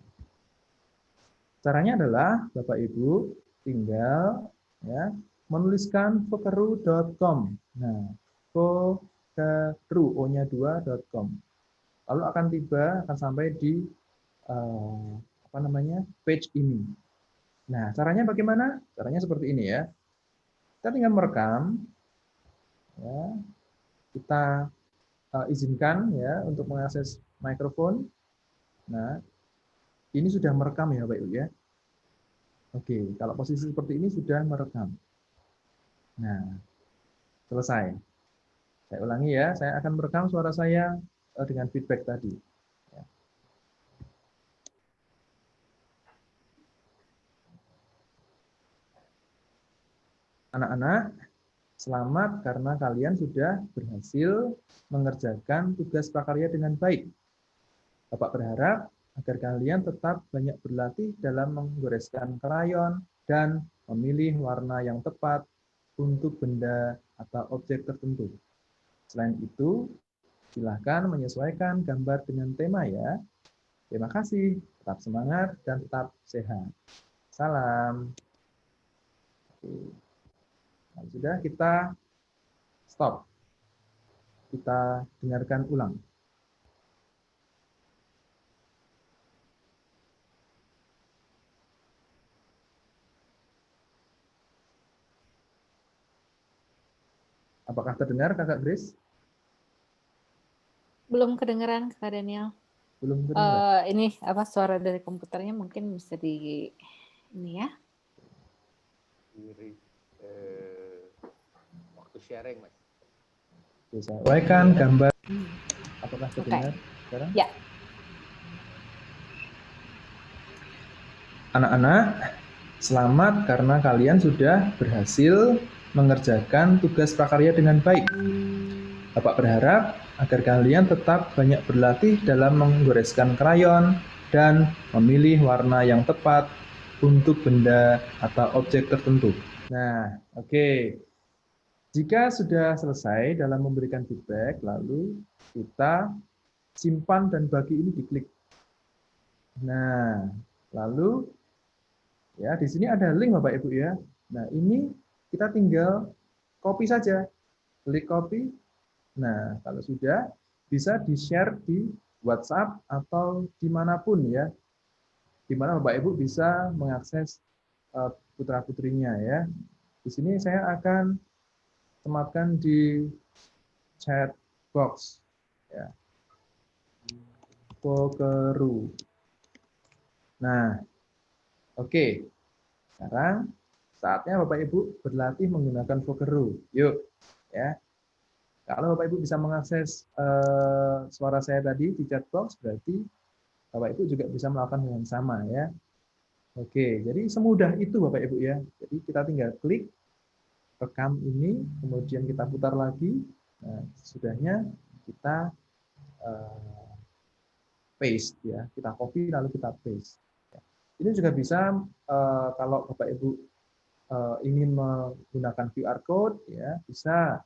caranya adalah Bapak Ibu tinggal ya menuliskan vocaro.com. Nah, vocaro O-nya 2.com. Lalu akan sampai di page ini. Nah, caranya bagaimana? Caranya seperti ini ya. Kita tinggal merekam, ya. Kita izinkan ya untuk mengakses mikrofon. Nah, ini sudah merekam ya, Bapak Ibu ya. Oke, kalau posisi seperti ini sudah merekam. Nah, selesai. Saya ulangi ya, saya akan merekam suara saya dengan feedback tadi. Anak-anak, selamat karena kalian sudah berhasil mengerjakan tugas prakarya dengan baik. Bapak berharap agar kalian tetap banyak berlatih dalam menggoreskan krayon dan memilih warna yang tepat untuk benda atau objek tertentu. Selain itu, silahkan menyesuaikan gambar dengan tema ya. Terima kasih, tetap semangat dan tetap sehat. Salam. Oke. Nah, sudah, kita stop. Kita dengarkan ulang. Apakah terdengar Kakak Grace? Belum kedengeran Kak Daniel. Belum terdengar. Ini apa suara dari komputernya mungkin bisa di ini ya. Waktu sharing, Mas. Sesuaikan gambar. Apakah terdengar sekarang? Ya. Anak-anak, selamat karena kalian sudah berhasil mengerjakan tugas prakarya dengan baik. Bapak berharap agar kalian tetap banyak berlatih dalam menggoreskan krayon dan memilih warna yang tepat untuk benda atau objek tertentu. Nah, oke. Jika sudah selesai dalam memberikan feedback, lalu kita simpan dan bagi ini diklik. Nah, lalu ya di sini ada link Bapak Ibu ya. Nah, ini kita tinggal copy saja. Klik copy. Nah, kalau sudah bisa di-share di WhatsApp atau dimanapun ya. Di mana Bapak Ibu bisa mengakses putra-putrinya ya. Di sini saya akan sematkan di chat box ya. Vocaro. Nah, oke. Sekarang saatnya Bapak Ibu berlatih menggunakan Vocaro. Yuk, ya. Kalau Bapak Ibu bisa mengakses suara saya tadi di chat box, berarti Bapak Ibu juga bisa melakukan hal yang sama ya. Oke, jadi semudah itu Bapak Ibu ya. Jadi kita tinggal klik rekam ini, kemudian kita putar lagi. Nah, sudahnya kita paste ya, kita copy lalu kita paste. Ini juga bisa kalau Bapak Ibu ingin menggunakan QR code ya, bisa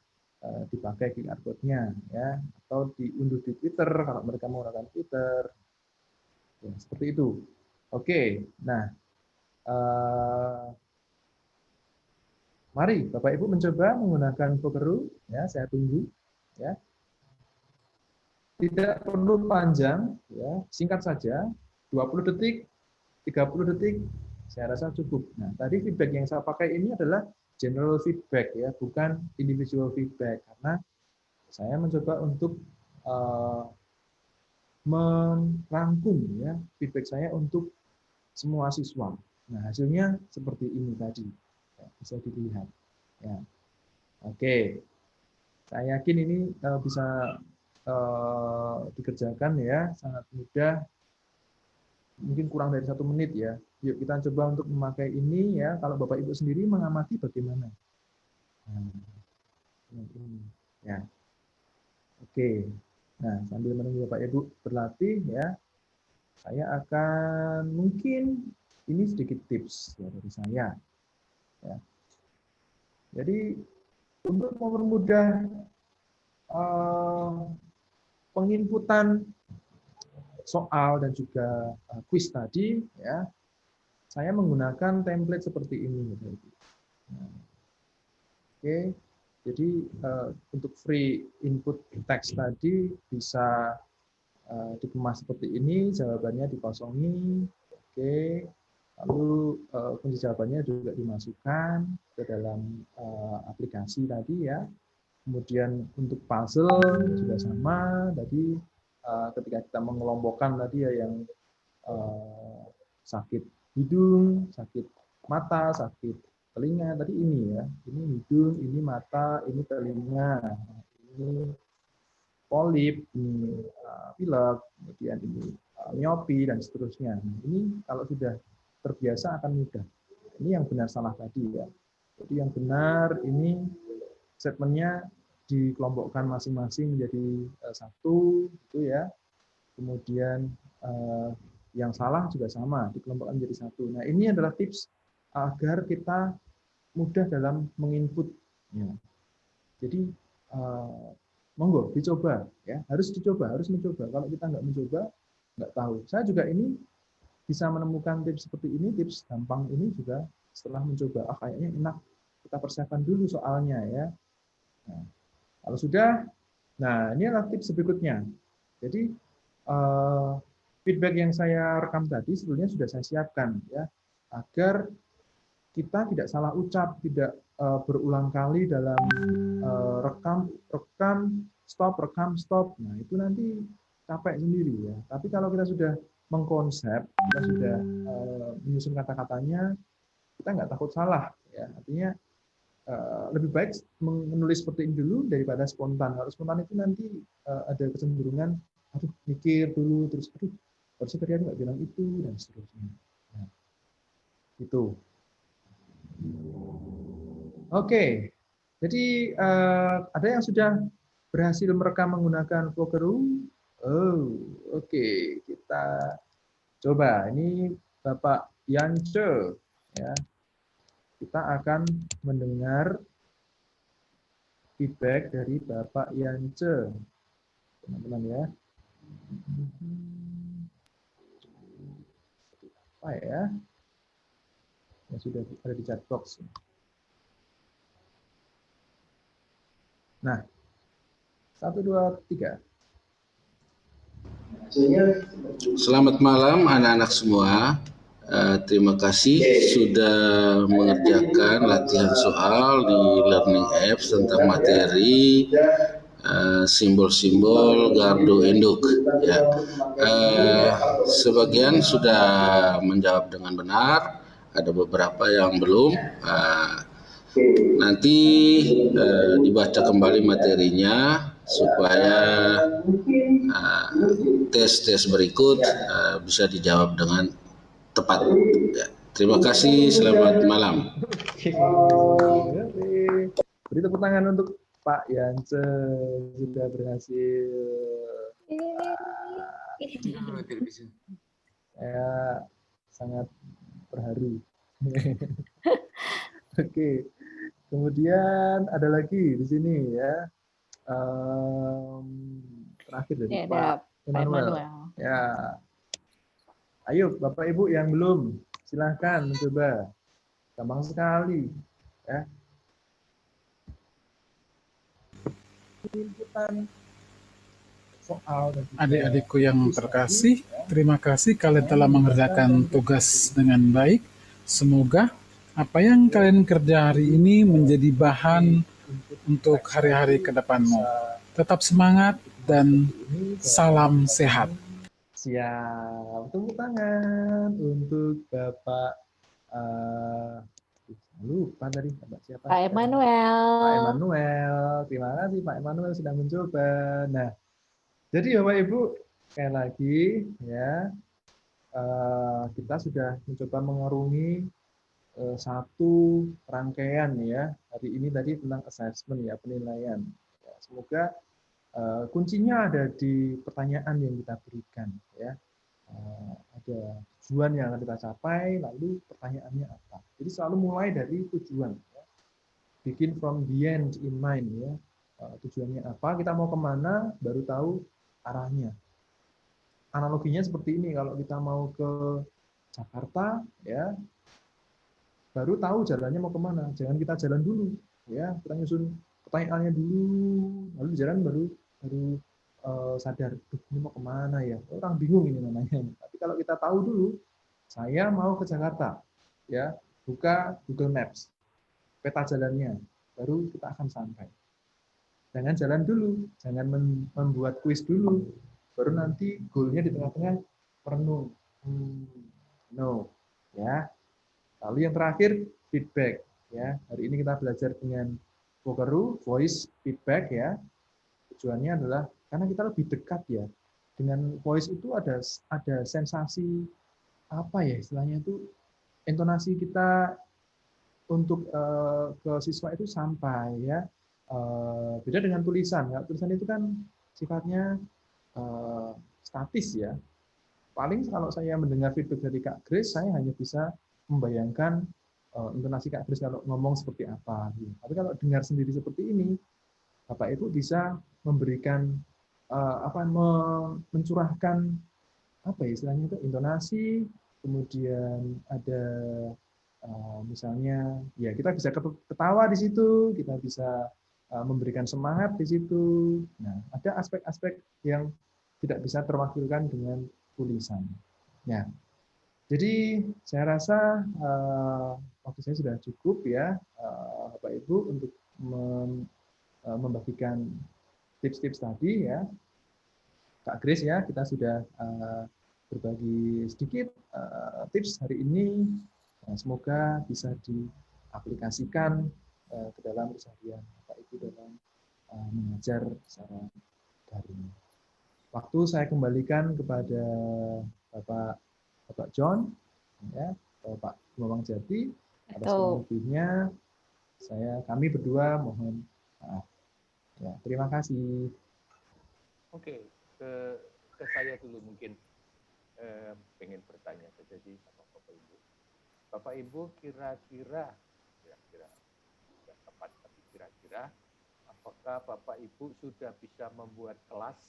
dipakai QR code-nya ya, atau diunduh di Twitter kalau mereka menggunakan Twitter. Ya, seperti itu. Oke, nah mari Bapak Ibu mencoba menggunakan Vocaro ya, saya tunggu ya. Tidak perlu panjang ya, singkat saja, 20 detik, 30 detik saya rasa cukup. Nah, tadi feedback yang saya pakai ini adalah general feedback ya, bukan individual feedback karena saya mencoba untuk merangkum ya feedback saya untuk semua siswa. Nah, hasilnya seperti ini tadi. Ya, bisa dilihat. Ya. Oke. Saya yakin ini bisa dikerjakan ya, sangat mudah. Mungkin kurang dari 1 menit ya. Yuk kita coba untuk memakai ini ya. Kalau Bapak Ibu sendiri mengamati bagaimana? Nah, ini ya. Oke. Nah, sambil menunggu Bapak Ibu berlatih ya, saya akan mungkin ini sedikit tips ya dari saya. Ya. Jadi untuk mempermudah penginputan soal dan juga kuis tadi, ya, saya menggunakan template seperti ini. Nah, oke, jadi untuk free input teks tadi bisa dikemas seperti ini, jawabannya dikosongi, oke, lalu kunci jawabannya juga dimasukkan ke dalam aplikasi tadi ya. Kemudian untuk puzzle juga sama, tadi ketika kita mengelompokkan tadi ya yang sakit hidung, sakit mata, sakit telinga, tadi ini ya, ini hidung, ini mata, ini telinga, ini polip, ini pilek, kemudian ini miopi, dan seterusnya. Ini kalau sudah terbiasa akan mudah. Ini yang benar salah tadi ya. Jadi yang benar ini segmennya dikelompokkan masing-masing menjadi satu, gitu ya. Kemudian yang salah juga sama, dikelompokkan menjadi satu. Nah, ini adalah tips agar kita mudah dalam menginput. Ya. Jadi monggo dicoba, ya, harus dicoba, harus mencoba. Kalau kita nggak mencoba, nggak tahu. Saya juga ini bisa menemukan tips seperti ini, tips gampang ini juga setelah mencoba. Kayaknya enak, kita persiapkan dulu soalnya ya. Nah, kalau sudah, nah ini adalah tips berikutnya. Jadi feedback yang saya rekam tadi sebetulnya sudah saya siapkan ya, agar kita tidak salah ucap, tidak berulang kali dalam rekam, stop. Nah, itu nanti capek sendiri ya. Tapi kalau kita sudah mengkonsep, kita sudah menyusun kata-katanya, kita nggak takut salah ya. Artinya lebih baik menulis seperti ini dulu daripada spontan. Kalau spontan itu nanti ada kecenderungan, aduh mikir dulu, terus aduh harusnya tadi nggak bilang itu, dan seterusnya. Nah, itu. Oke, jadi ada yang sudah berhasil merekam menggunakan Vlogger. Oh, oke, kita coba. Ini Bapak Yance, ya. Kita akan mendengar feedback dari Bapak Yance, teman-teman ya. Apa ya? Yang sudah ada di chat box. Nah, 1, 2, 3. Selamat malam anak-anak semua. Terima kasih sudah mengerjakan latihan soal di Learning Apps tentang materi simbol-simbol gardu induk. Ya. Sebagian sudah menjawab dengan benar, ada beberapa yang belum. Nanti dibaca kembali materinya supaya tes-tes berikut bisa dijawab dengan tepat. Ya. Terima kasih, selamat malam. Beri tepuk tangan untuk Pak Yance, sudah berhasil. Saya sangat terharu. Oke, kemudian ada lagi di sini ya. Terakhir dari Ya, Pak Emmanuel. Ya, ayo Bapak Ibu yang belum, silahkan mencoba. Gampang sekali, ya. Inputan soal. Adik-adikku yang terkasih, terima kasih kalian telah mengerjakan tugas dengan baik. Semoga apa yang kalian kerja hari ini menjadi bahan untuk hari-hari ke depanmu. Tetap semangat dan salam sehat. Siap. Tepuk tangan untuk Bapak lupa tadi Bapak siapa? Pak Emmanuel. Pak Emmanuel. Terima kasih Pak Emmanuel sudah mencoba. Nah, jadi Bapak Ibu sekali lagi ya, kita sudah mencoba mengarungi satu rangkaian ya. Hari ini tadi tentang assessment ya, penilaian. Ya, semoga kuncinya ada di pertanyaan yang kita berikan ya. Ada tujuan yang akan kita capai, lalu pertanyaannya apa. Jadi selalu mulai dari tujuan. Ya. Bikin from the end in mind. Ya. Tujuannya apa, kita mau kemana, baru tahu arahnya. Analoginya seperti ini, kalau kita mau ke Jakarta, ya baru tahu jalannya mau kemana. Jangan kita jalan dulu, ya kita nyusun pertanyaannya dulu, lalu jalan baru sadar, ini mau kemana ya? Orang bingung ini namanya. Tapi kalau kita tahu dulu, saya mau ke Jakarta, ya buka Google Maps, peta jalannya, baru kita akan sampai. Jangan jalan dulu, jangan membuat kuis dulu, baru nanti goalnya di tengah-tengah merenung. No, ya. Lalu yang terakhir feedback, ya. Hari ini kita belajar dengan Vokeru, voice feedback, ya. Tujuannya adalah karena kita lebih dekat ya dengan voice itu ada sensasi apa ya istilahnya itu intonasi kita untuk ke siswa itu sampai ya. Beda dengan tulisan ya, tulisan itu kan sifatnya statis ya. Paling kalau saya mendengar feedback dari Kak Grace, saya hanya bisa membayangkan intonasi Kak Grace kalau ngomong seperti apa. Gitu. Tapi kalau dengar sendiri seperti ini, Bapak Ibu bisa memberikan mencurahkan apa ya istilahnya itu intonasi, kemudian ada misalnya ya kita bisa ketawa di situ, kita bisa memberikan semangat di situ. Nah, ada aspek-aspek yang tidak bisa terwakilkan dengan tulisan. Ya, jadi saya rasa waktu saya sudah cukup ya, Bapak Ibu untuk membagikan tips-tips tadi ya. Kak Grace ya, kita sudah berbagi sedikit tips hari ini. Semoga bisa diaplikasikan ke dalam keseharian Bapak Ibu dalam mengajar secara daring. Waktu saya kembalikan kepada Bapak John, ya, Pak Bambang Jati. Atas kurang lebihnya kami berdua mohon maaf. Ya, terima kasih. Oke, ke saya dulu mungkin pengen bertanya saja sih sama Bapak Ibu. Bapak Ibu kira-kira tidak tepat tapi kira-kira apakah Bapak Ibu sudah bisa membuat kelas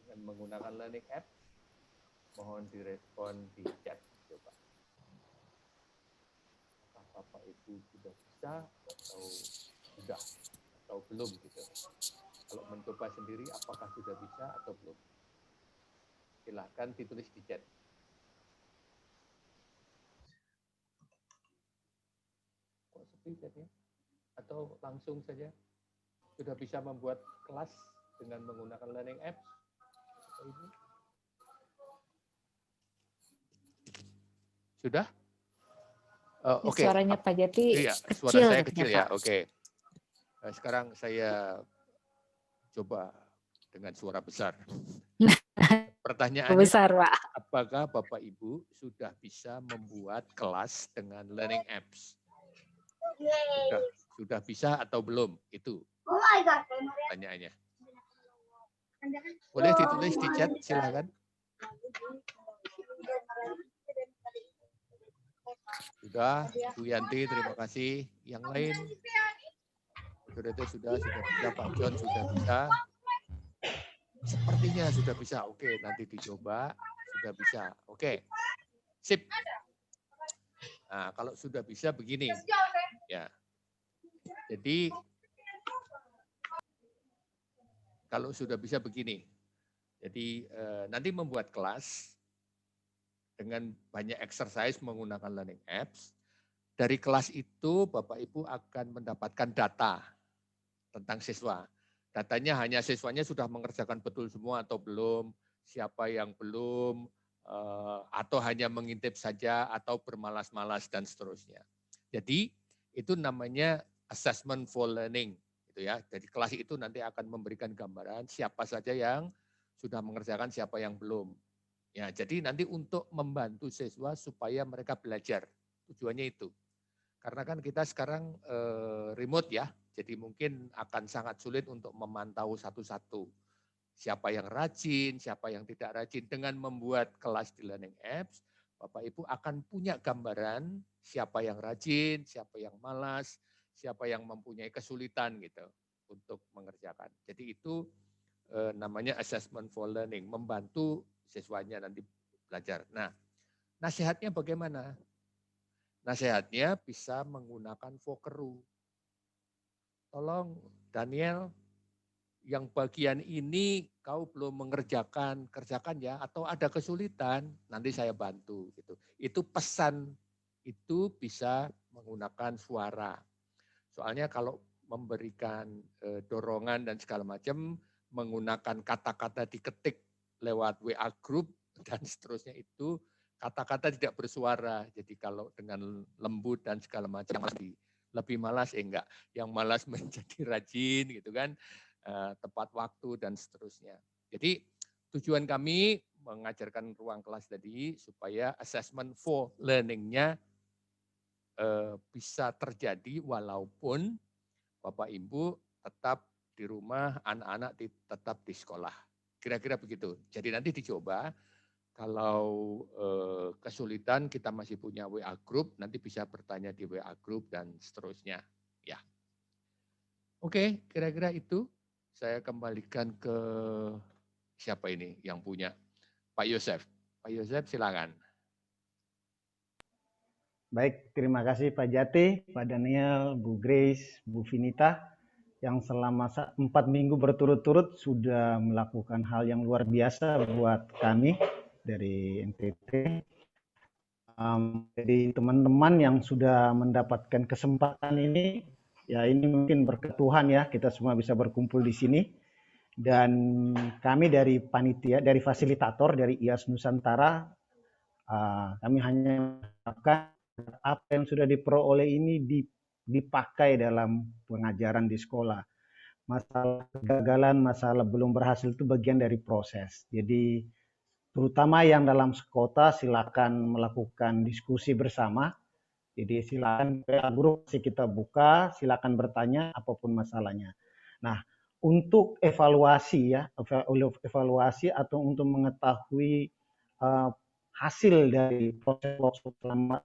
dengan menggunakan learning app? Mohon direspon di chat coba. Apakah Bapak Ibu sudah bisa atau sudah atau belum gitu? Kalau mencoba sendiri, apakah sudah bisa atau belum? Silahkan ditulis di chat. Kok sepi chatnya? Atau langsung saja? Sudah bisa membuat kelas dengan menggunakan learning apps? Ibu? Sudah? Oke. Suaranya Pak Jati iya, kecil. Suara saya kecil ya, Pak. oke. Sekarang saya coba dengan suara besar. Pertanyaannya, Besar, Pak. apakah Bapak Ibu sudah bisa membuat kelas dengan learning apps? Sudah bisa atau belum? Itu pertanyaannya. Boleh ditulis di chat, silakan. Sudah, Bu Yanti, terima kasih. Yang lain? Sudah bisa, Pak John sudah bisa. Sepertinya sudah bisa. Oke, nanti dicoba. Sudah bisa. Oke, sip. Nah, kalau sudah bisa begini. Ya. Jadi, kalau sudah bisa begini. Jadi, nanti membuat kelas dengan banyak exercise menggunakan learning apps. Dari kelas itu, Bapak Ibu akan mendapatkan data tentang siswa. Datanya hanya siswanya sudah mengerjakan betul semua atau belum, siapa yang belum, atau hanya mengintip saja, atau bermalas-malas, dan seterusnya. Jadi, itu namanya assessment for learning. Gitu ya. Jadi kelas itu nanti akan memberikan gambaran siapa saja yang sudah mengerjakan, siapa yang belum. Ya, jadi nanti untuk membantu siswa supaya mereka belajar. Tujuannya itu. Karena kan kita sekarang remote ya, jadi mungkin akan sangat sulit untuk memantau satu-satu. Siapa yang rajin, siapa yang tidak rajin. Dengan membuat kelas di learning apps, Bapak Ibu akan punya gambaran siapa yang rajin, siapa yang malas, siapa yang mempunyai kesulitan gitu untuk mengerjakan. Jadi itu namanya assessment for learning, membantu siswanya nanti belajar. Nah, nasihatnya bagaimana? Nasihatnya bisa menggunakan Vokeru. Tolong Daniel, yang bagian ini kau belum mengerjakan, kerjakan ya, atau ada kesulitan, nanti saya bantu gitu. Itu pesan, itu bisa menggunakan suara. Soalnya kalau memberikan dorongan dan segala macam, menggunakan kata-kata diketik lewat WA group dan seterusnya itu kata-kata tidak bersuara. Jadi kalau dengan lembut dan segala macam lebih malas enggak, yang malas menjadi rajin gitu kan. Tepat waktu dan seterusnya. Jadi tujuan kami mengajarkan ruang kelas tadi supaya assessment for learning-nya bisa terjadi walaupun Bapak Ibu tetap di rumah, anak-anak tetap di sekolah. Kira-kira begitu. Jadi nanti dicoba, kalau kesulitan kita masih punya WA group, nanti bisa bertanya di WA group dan seterusnya. Ya. Oke, kira-kira itu. Saya kembalikan ke siapa ini yang punya? Pak Yosef. Pak Yosef silakan. Baik, terima kasih Pak Jati, Pak Daniel, Bu Grace, Bu Vinita, yang selama 4 minggu berturut-turut sudah melakukan hal yang luar biasa buat kami dari NTT. Jadi teman-teman yang sudah mendapatkan kesempatan ini, ya ini mungkin berkat Tuhan ya, kita semua bisa berkumpul di sini. Dan kami dari panitia, dari fasilitator, dari IAS Nusantara, kami hanya mengharapkan apa yang sudah diperoleh ini dipakai dalam pengajaran di sekolah. Masalah kegagalan, masalah belum berhasil itu bagian dari proses. Jadi terutama yang dalam sekota silakan melakukan diskusi bersama. Jadi silakan grup kita buka, silakan bertanya apapun masalahnya. Nah, untuk evaluasi ya, evaluasi atau untuk mengetahui hasil dari proses workshop selama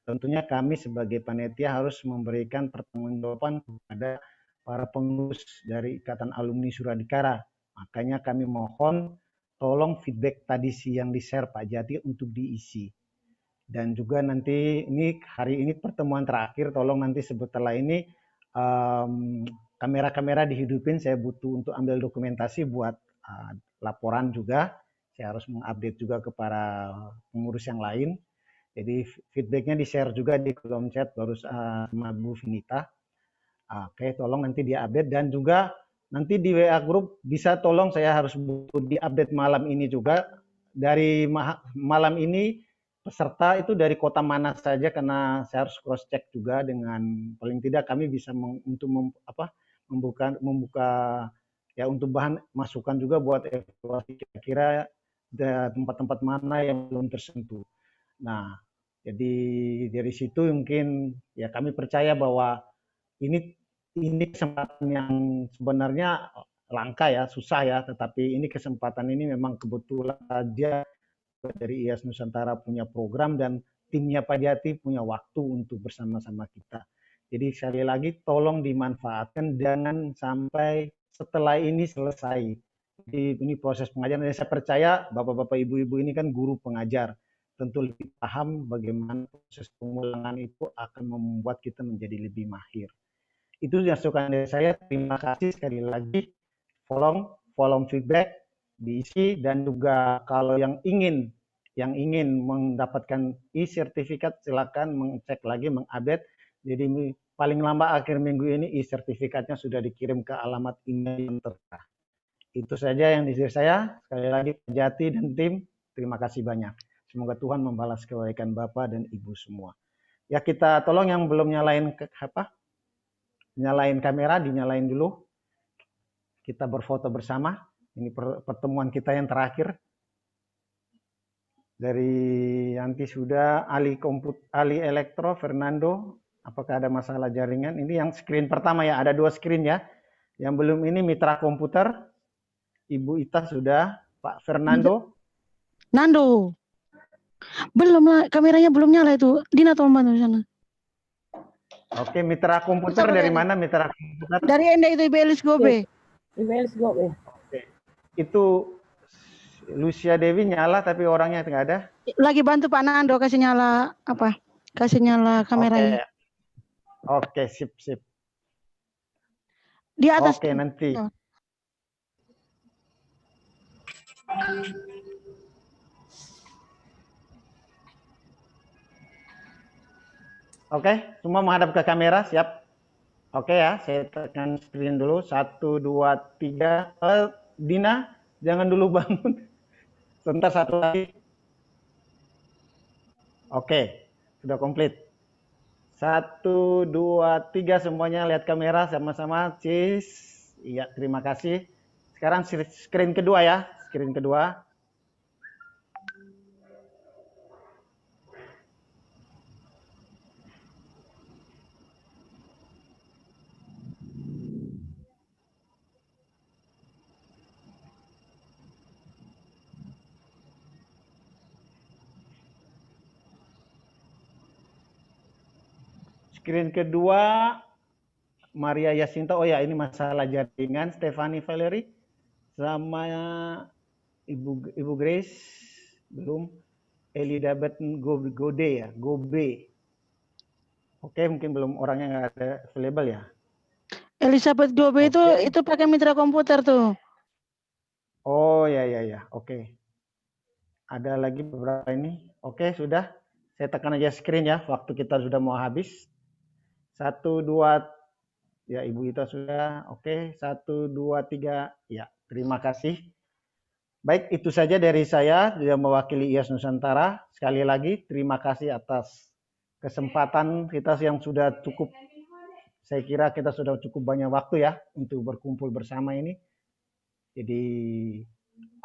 tentunya kami sebagai panitia harus memberikan pertanggungjawaban kepada para pengurus dari Ikatan Alumni Suradikara. Makanya kami mohon tolong feedback tadi yang di-share Pak Jati untuk diisi. Dan juga nanti ini hari ini pertemuan terakhir, tolong nanti setelah ini kamera-kamera dihidupin, saya butuh untuk ambil dokumentasi buat laporan juga. Saya harus mengupdate juga kepada pengurus yang lain. Jadi feedbacknya di-share juga di kolom chat baru sama Bu Vinita. Oke, tolong nanti di-update dan juga nanti di WA group bisa tolong saya harus butuh di-update malam ini juga. Dari malam ini peserta itu dari kota mana saja karena saya harus cross check juga dengan paling tidak kami bisa membuka ya untuk bahan masukan juga buat evaluasi kira-kira tempat-tempat mana yang belum tersentuh. Nah, jadi dari situ mungkin ya kami percaya bahwa ini kesempatan yang sebenarnya langka ya, susah ya, tetapi ini kesempatan ini memang kebetulan saja dari IAS Nusantara punya program dan timnya Pak Jati punya waktu untuk bersama-sama kita. Jadi sekali lagi tolong dimanfaatkan, jangan sampai setelah ini selesai. Jadi ini proses pengajaran, dan saya percaya bapak-bapak ibu-ibu ini kan guru pengajar, tentu lebih paham bagaimana proses pengulangan itu akan membuat kita menjadi lebih mahir. Itu masukan dari saya, terima kasih sekali lagi, tolong feedback, diisi, dan juga kalau yang ingin mendapatkan e-sertifikat silakan mengecek lagi, mengupdate. Jadi paling lambat akhir minggu ini e-sertifikatnya sudah dikirim ke alamat email yang tertera. Itu saja yang dari saya. Sekali lagi Pak Jati dan tim, terima kasih banyak. Semoga Tuhan membalas kebaikan Bapak dan Ibu semua. Ya kita tolong yang belum nyalain kamera, dinyalain dulu. Kita berfoto bersama. Ini pertemuan kita yang terakhir. Dari Yanti sudah, Ali Elektro, Fernando, apakah ada masalah jaringan? Ini yang screen pertama ya, ada 2 screen ya. Yang belum ini mitra komputer, Ibu Ita sudah, Pak Fernando. Nando. Belum lah, kameranya belum nyala itu. Dina tolong bantu di sana. Oke, mitra komputer Siapa dari tadi? mana mitra komputer? Dari Enda itu Ibu Elis Gobe. Oke. Itu Lucia Dewi nyala tapi orangnya nggak ada. Lagi bantu Pak Nando kasih nyala apa? Kasih nyala kameranya. Oke, sip. Di atas. Oke, nanti. Oke, semua menghadap ke kamera, siap? Oke ya, saya tekan screen dulu. 1, 2, 3. Dina, jangan dulu bangun. Sebentar, satu lagi. Oke, sudah komplit. 1, 2, 3, semuanya lihat kamera sama-sama. Cheers. Iya, terima kasih. Sekarang screen kedua ya, screen kedua. Screen kedua, Maria Yasinta. Oh ya, ini masalah jaringan. Stephanie Valerie sama Ibu Grace belum. Elizabeth Gode ya, Gobe. Oke, mungkin belum, orangnya nggak ada available ya. Elizabeth Gobe itu pakai mitra komputer tuh. Oh ya. Oke. Ada lagi beberapa ini. Oke, sudah. Saya tekan aja screen ya. Waktu kita sudah mau habis. 1, 2. Ya, Ibu Ita sudah. Oke, 1, 2, 3. Ya, terima kasih. Baik, itu saja dari saya yang mewakili IAS Nusantara. Sekali lagi, terima kasih atas kesempatan kita yang sudah cukup. Saya kira kita sudah cukup banyak waktu ya untuk berkumpul bersama ini. Jadi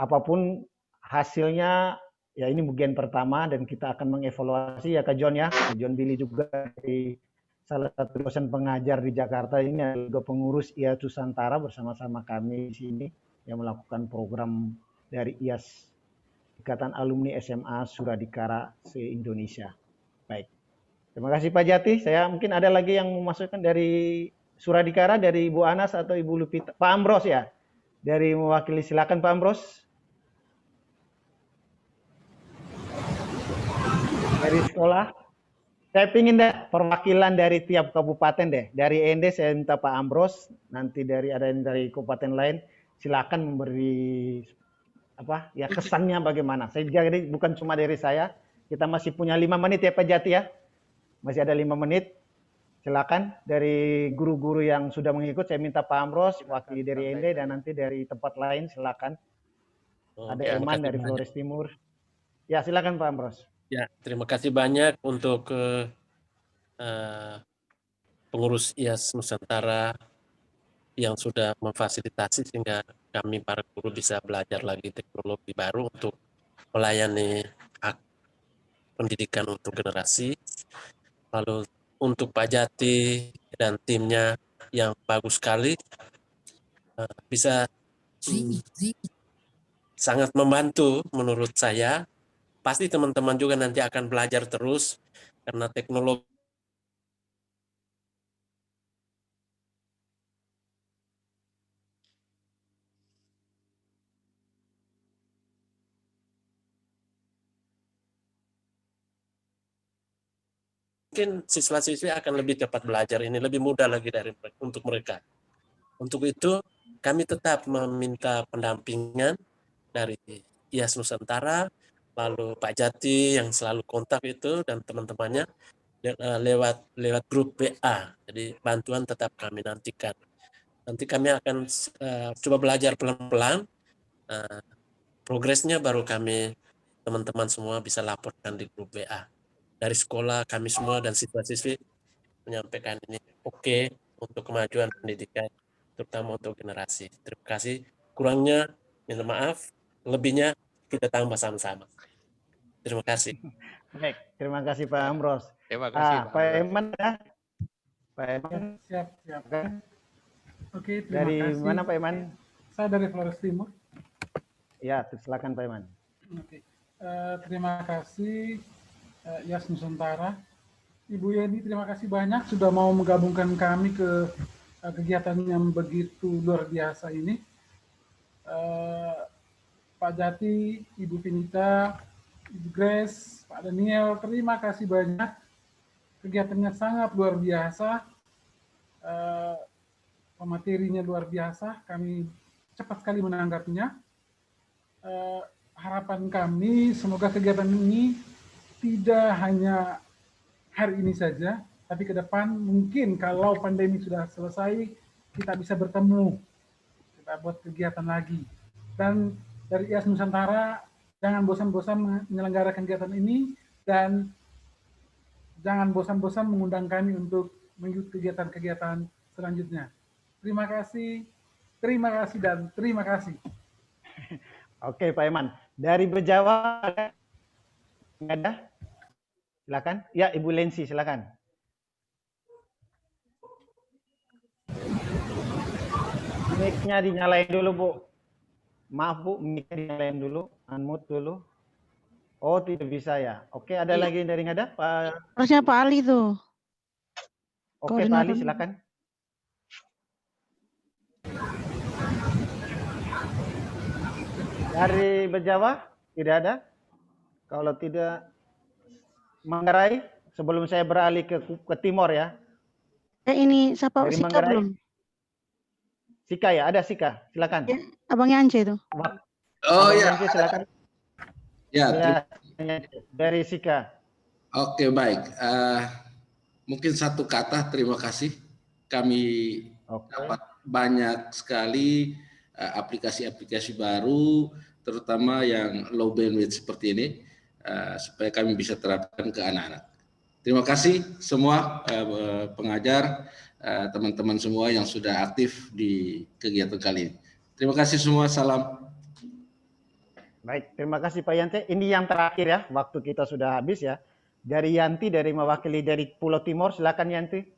apapun hasilnya, ya ini bagian pertama dan kita akan mengevaluasi ya Kak John ya. Kak John Billy juga dari salah satu dosen pengajar di Jakarta, ini juga pengurus IAS Nusantara bersama-sama kami di sini yang melakukan program dari IAS, Ikatan Alumni SMA Suradikara se-Indonesia. Baik. Terima kasih Pak Jati. Saya mungkin ada lagi yang memasukkan dari Suradikara, dari Ibu Anas atau Ibu Lupita. Pak Ambros ya, dari mewakili, silakan Pak Ambros. Dari sekolah. Saya ingin deh perwakilan dari tiap kabupaten deh. Dari ND saya minta Pak Ambros, nanti ada yang dari kabupaten lain, silakan memberi apa ya kesannya bagaimana. Saya jadi bukan cuma dari saya. Kita masih punya 5 menit ya Pak Jati ya. Masih ada 5 menit. Silakan dari guru-guru yang sudah mengikut, saya minta Pak Ambros, wakili dari ND dan nanti dari tempat lain silakan. Ada Eman dari Flores Timur. Ya, silakan Pak Ambros. Ya, terima kasih banyak untuk pengurus IAS Nusantara yang sudah memfasilitasi sehingga kami para guru bisa belajar lagi teknologi baru untuk melayani hak pendidikan untuk generasi. Lalu untuk Pak Jati dan timnya yang bagus sekali, bisa sangat membantu menurut saya. Pasti teman-teman juga nanti akan belajar terus karena teknologi mungkin siswa-siswi akan lebih cepat belajar, ini lebih mudah lagi untuk mereka. Untuk itu kami tetap meminta pendampingan dari IAS Nusantara, lalu Pak Jati yang selalu kontak itu dan teman-temannya lewat grup WA. Jadi bantuan tetap kami nantikan. Nanti kami akan coba belajar pelan-pelan, progresnya baru kami teman-teman semua bisa laporkan di grup WA. Dari sekolah kami semua dan siswa-siswi menyampaikan ini oke untuk kemajuan pendidikan, terutama untuk generasi. Terima kasih. Kurangnya minta maaf, lebihnya kita tambah sama-sama. Terima kasih. Baik, terima kasih Pak Ambros. Terima kasih Pak Eman ya. Pak Eman. Siap. Oke, terima dari kasih. Mana Pak Eman? Saya dari Flores Timur. Ya, silakan Pak Eman. Oke. Terima kasih IAS Nusantara. Ibu Yeni, terima kasih banyak sudah mau menggabungkan kami ke kegiatan yang begitu luar biasa ini. Pak Jati, Ibu Vinita, Ibu Grace, Pak Daniel, terima kasih banyak. Kegiatannya sangat luar biasa. Materinya luar biasa. Kami cepat sekali menanggapinya. Harapan kami semoga kegiatan ini tidak hanya hari ini saja, tapi ke depan mungkin kalau pandemi sudah selesai, kita bisa bertemu, kita buat kegiatan lagi. Dan dari IAS Nusantara, jangan bosan-bosan menyelenggarakan kegiatan ini, dan jangan bosan-bosan mengundang kami untuk mengikuti kegiatan-kegiatan selanjutnya. Terima kasih, dan terima kasih. Oke, Pak Iman. Dari Bejawa, ada? Silakan. Ya, Ibu Lensi, silakan. Mic-nya dinyalain dulu, Bu. Maaf, Bu, mic-nya dinyalain dulu. Unmute dulu. Oh, tidak bisa ya. Oke, ada lagi dari Ngada? Pak. Harusnya Pak Ali tuh. Oke, Pak Ali, silakan. Dari Bejawa, tidak ada? Kalau tidak, Manggarai, sebelum saya beralih ke Timor ya. Ini siapa? Dari Sika Manggarai. belum? Sika ya, ada Sika, silakan. Ya, Abangnya Ance itu. Oh Abang ya. Ance, silakan. Ya, dari Sika. Oke, baik. Mungkin satu kata terima kasih. Kami dapat banyak sekali aplikasi-aplikasi baru, terutama yang low bandwidth seperti ini, supaya kami bisa terapkan ke anak-anak. Terima kasih semua pengajar, teman-teman semua yang sudah aktif di kegiatan kali ini. Terima kasih semua, salam. Baik, terima kasih Pak Yanti. Ini yang terakhir ya, waktu kita sudah habis ya. Dari Yanti, dari mewakili dari Pulau Timor, silakan Yanti.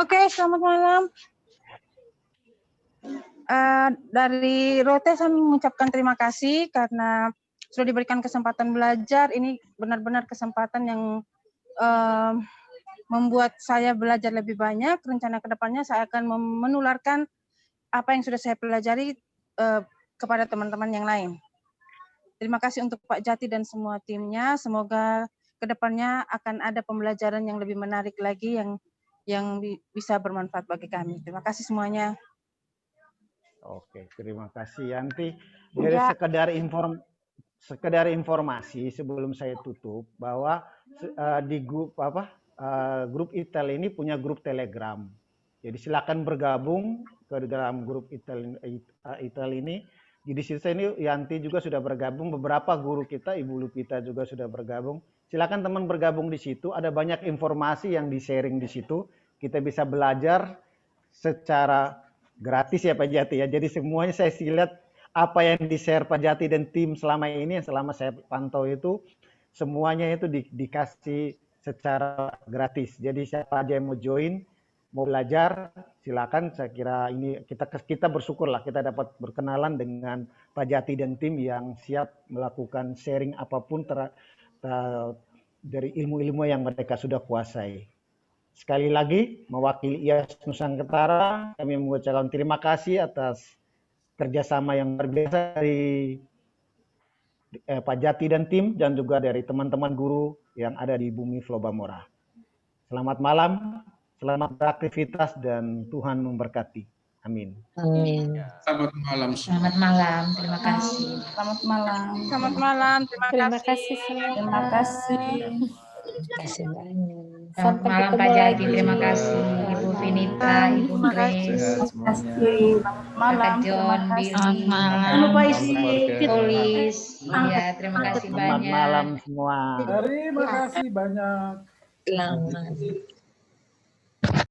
Oke, selamat malam. Dari Rote saya mengucapkan terima kasih karena sudah diberikan kesempatan belajar. Ini benar-benar kesempatan yang membuat saya belajar lebih banyak. Rencana kedepannya saya akan menularkan apa yang sudah saya pelajari kepada teman-teman yang lain. Terima kasih untuk Pak Jati dan semua timnya. Semoga kedepannya akan ada pembelajaran yang lebih menarik lagi yang bisa bermanfaat bagi kami. Terima kasih semuanya. Oke, terima kasih Yanti. Dari sekedar informasi sebelum saya tutup bahwa di grup grup ITEL ini punya grup Telegram. Jadi silakan bergabung ke dalam grup ITEL ini. Di situ ini Yanti juga sudah bergabung, beberapa guru kita, Ibu Lupita juga sudah bergabung. Silakan teman bergabung di situ. Ada banyak informasi yang di-sharing di situ. Kita bisa belajar secara gratis ya Pak Jati ya. Jadi semuanya saya lihat apa yang di-share Pak Jati dan tim selama ini, selama saya pantau itu, semuanya itu dikasih secara gratis. Jadi siapa aja yang mau join, mau belajar, silakan. Saya kira ini kita bersyukur lah kita dapat berkenalan dengan Pak Jati dan tim yang siap melakukan sharing apapun dari ilmu-ilmu yang mereka sudah kuasai. Sekali lagi, mewakili IAS Nusantara, kami mengucapkan terima kasih atas kerjasama yang luar biasa dari Pak Jati dan tim, dan juga dari teman-teman guru yang ada di Bumi Flow Bamora. Selamat malam, selamat beraktivitas, dan Tuhan memberkati. Amin. Amin. Selamat malam. Selamat malam. Terima kasih. Selamat malam. Selamat malam. Terima kasih semua. Terima kasih. Terima kasih banyak. Sampai Selamat malam ketemu Pak Jati. lagi. Terima kasih Ibu Vinita, Ibu Grace, Kakak John, Billy, Lupa isi Tulis. Ya, terima kasih Selamat banyak. malam semua. Terima kasih banyak. Selamat.